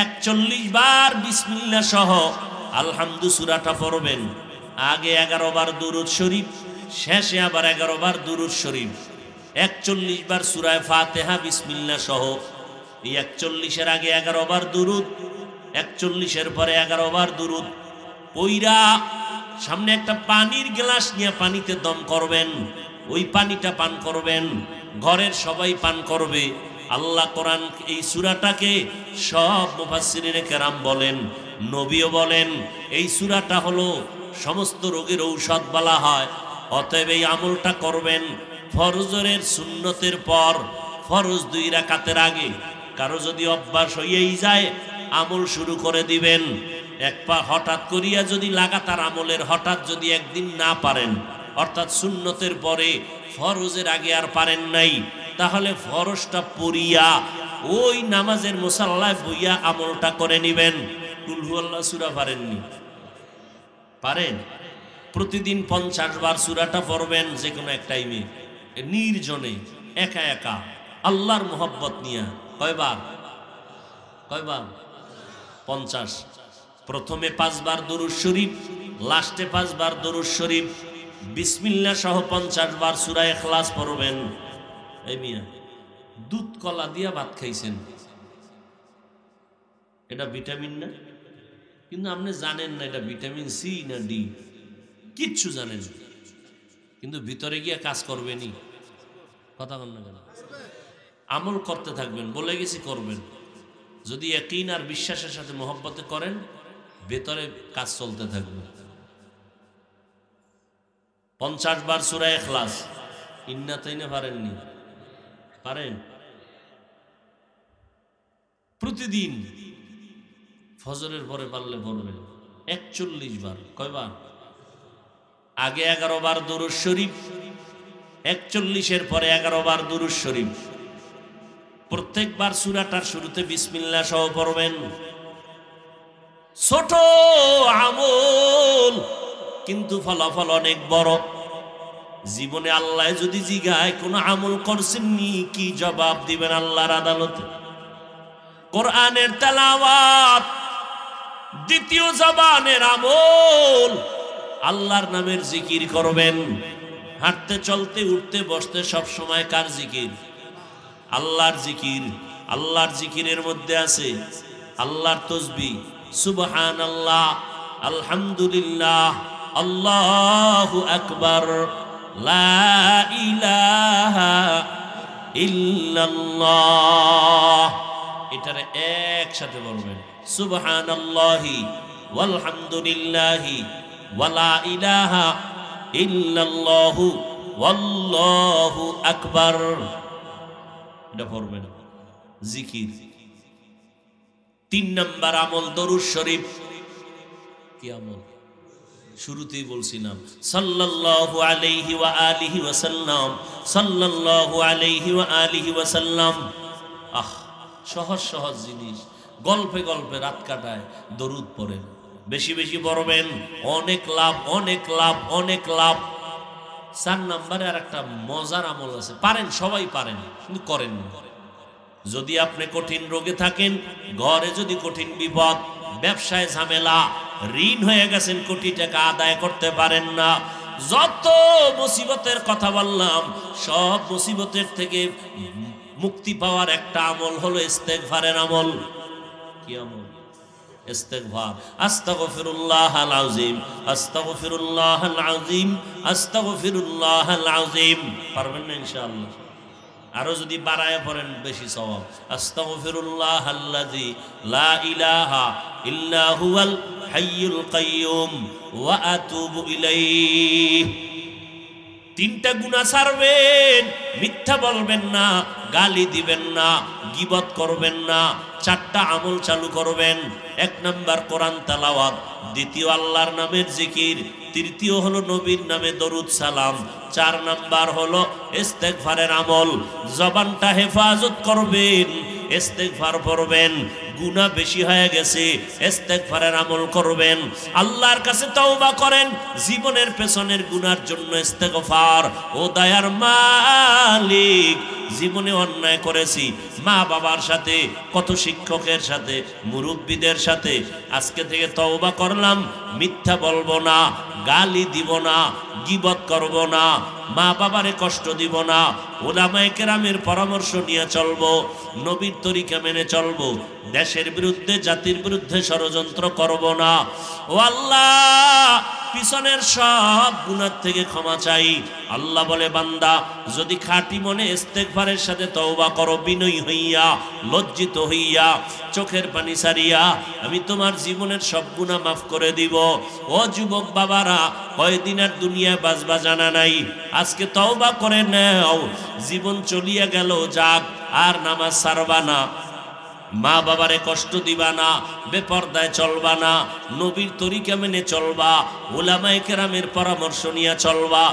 41 বার বিসমিল্লাহ সহ আলহামদু সূরাটা পড়বেন। আগে 11 বার দুরূদ শরীফ, শেষে আবার 11 বার দুরূদ শরীফ। 41 বার সূরা ফাতিহা বিসমিল্লাহ সহ। এই 41-এর আগে 11 বার দুরূদ, 41-এর পরে 11 বার দুরূদ পইরা সামনে একটা পানির গ্লাস নিয়ে পানিতে দম করবেন, ওই পানিটা পান করবেন, ঘরের সবাই পান করবে। আল্লাহ কোরআন এই সূরাটাকে সব মুফাসসিরিনে কেরাম বলেন, নবীও বলেন, এই সূরাটা হলো সমস্ত রোগের ঔষধ বলা হয়। অতএব এই আমলটা করবেন ফরজের সুন্নতের পর, ফরজ 2 রাকাতের আগে। কারো যদি অভ্যাস হয়েই যায়, আমল শুরু করে দিবেন। একবার হঠাৎ করিয়া যদি লাগাতার আমলের হঠাৎ যদি একদিন না পারেন, অর্থাৎ সুন্নতের পরে ফরজের আগে আর পারেন নাই, তাহলে ফরজটা পড়িয়া ওই নামাজের মুসাল্লায় বইয়া আমলটা করে নিবেন। কুল হুয়াল্লাহ সূরা পারেননি? পারেন? প্রতিদিন 50 বার সূরাটা পড়বেন, যে কোনো এক টাইমে নির্জনে একা একা আল্লাহর মোহব্বত নিয়া। কয়বার? 50। প্রথমে 5 বার দরুদ শরীফ, লাস্টে 5 বার দরুদ শরীফ, বিসমিল্লাহ সহ 50 বার সূরা ইখলাস পড়বেন। এই মিয়া, দুধ কলা দিয়া ভাত খাইছেন, এটা ভিটামিন না? কিন্তু আপনি জানেন না এটা ভিটামিন সি না ডি, কিচ্ছু জানেন না, কিন্তু ভিতরে গিয়ে কাজ করবেনই। কথা বল না কেন? আমল করতে থাকবেন, বলে গেছি করবেন। যদি ইয়াকিন আর বিশ্বাসের সাথে মহব্বতে করেন, ভেতরে কাজ চলতে থাকবে। 50 বার সূরা ইখলাস, ইন্না তাইনা পারেননি? পারেন? প্রতিদিন ফজরের পরে পারলে পড়বেন 41 বার। কয়বার? আগে 11 বার দরুদ শরীফ, 41-এর পরে 11 বার দরুদ শরীফ। প্রত্যেকবার সূরাটার শুরুতে বিসমিল্লাহ সহ পড়বেন। ছোট আমল, কিন্তু ফলাফল অনেক বড়। জীবনে আল্লাহ যদি জিগায় কোন আমল করছেননি, কি জবাব দিবেন আল্লাহর আদালতে? কোরআনের তেলাওয়াত দ্বিতীয় জবানের আমল। আল্লাহর নামের জিকির করবেন, হাঁটতে চলতে উঠতে বসতে সব সময় কার জিকির? আল্লাহর জিকির। আল্লাহর জিকিরের মধ্যে আছে আল্লাহর তাসবিহ, সুবহানাল্লাহ, আলহামদুলিল্লাহ, আল্লাহু আকবার, লা ইলাহা ইল্লাল্লাহ। এটারে একসাথে বলবেন, সুবহানাল্লাহি ওয়ালহামদুলিল্লাহি ওয়ালা ইলাহা ইল্লাল্লাহু ওয়াল্লাহু আকবার। এটা পড়বেন, জিকির। 3 নম্বর আমল দরুদ শরীফ। কি আমল? শুরুতেই বলছিলাম, সাল্লাল্লাহু আলাইহি ওয়া আলিহি ওয়া সাল্লাম, সাল্লাল্লাহু আলাইহি ওয়া আলিহি ওয়া সাল্লাম। সহজ সহজ জিনিস, গল্পে গল্পে রাত কাটায়, দরুদ পড়েন, বেশি বেশি পড়বেন, অনেক লাভ, অনেক লাভ, অনেক লাভ। 4 নম্বরে আর একটা মজার আমল আছে, পারেন, সবাই পারেন, কিন্তু করেন না। যদি আপনি কঠিন রোগে থাকেন, ঘরে যদি কঠিন বিপদ, ব্যবসায় ঝামেলা, ঋণ হয়ে গেছেন, কোটি টাকা আদায় করতে পারেন না, যত মুসিবতের কথা বললাম সব মুসিবতের থেকে মুক্তি পাওয়ার একটা আমল হলো ইস্তেগফারের আমল। কি আমল? ইস্তেগফার। আস্তাগফিরুল্লাহাল আযীম, আস্তাগফিরুল্লাহাল আযীম, আস্তাগফিরুল্লাহাল আযীম। পারবেন না ইনশাআল্লাহ? আরো যদি বাড়ায় পড়েন বেশি সওয়াব। আস্তাগফিরুল্লাহাল্লাযী লা ইলাহা ইল্লা হুয়াল হাইয়ুল কাইয়্যুম ওয়া আতুবু ইলাইহি। তিনটা গুনাহ ছাড়বেন, মিথ্যা বলবেন না, গালি দিবেন না, গীবত করবেন না। চারটা আমল চালু করবেন। এক নাম্বার কোরআন তেলাওয়াত, দ্বিতীয় আল্লাহর নামের জিকির, তৃতীয় হলো নবীর নামে দরুদ সালাম, চার নাম্বার হলো ইস্তেগফারের আমল। জবানটা হেফাজত করবেন, ইস্তেগফার পড়বেন। গুনাহ বেশি হয়ে গেছে, ইস্তেগফারের আমল করবেন। আল্লাহর কাছে তওবা করেন, জীবনের পেছনের গুনার জন্য ইস্তেগফার। ও দয়ার মালিক, জীবনে অন্যায় করেছি, মা বাবার সাথে, কত শিক্ষকের সাথে, মুরব্বীদের সাথে। আজকে থেকে তওবা করলাম, মিথ্যা বলবো না, গালি দিব না, গীবত করব না, মা বাবারে কষ্ট দিব না, উলামায়ে কেরামের পরামর্শ নিয়ে চলবো, নবীর তরিকা মেনে চলবো, দেশের বিরুদ্ধে, জাতির বিরুদ্ধে ষড়যন্ত্র করব না। ও আল্লাহ, পিছনের সব গুনাহ থেকে ক্ষমা চাই। আল্লাহ বলে, বান্দা যদি খাঁটি মনে ইস্তেগফারের সাথে তওবা করো, বিনয়ী হইয়া, লজ্জিত হইয়া, চোখের পানি ছাড়িয়া, আমি তোমার জীবনের সব গুনাহ মাফ করে দিব। ও যুবক বাবারা, কয়দিন আর দুনিয়ায় বাঁচবা জানা নাই, আজকে তওবা করে নাও। জীবন চলিয়া গেল যাক, আর নামাজ ছাড়বা না, মা বাবারে কষ্ট দিবা না, বেপরদায় চলবা না, নবীর তরিকা মেনে চলবা, উলামায়ে কেরামের পরামর্শ নিয়ে চলবা।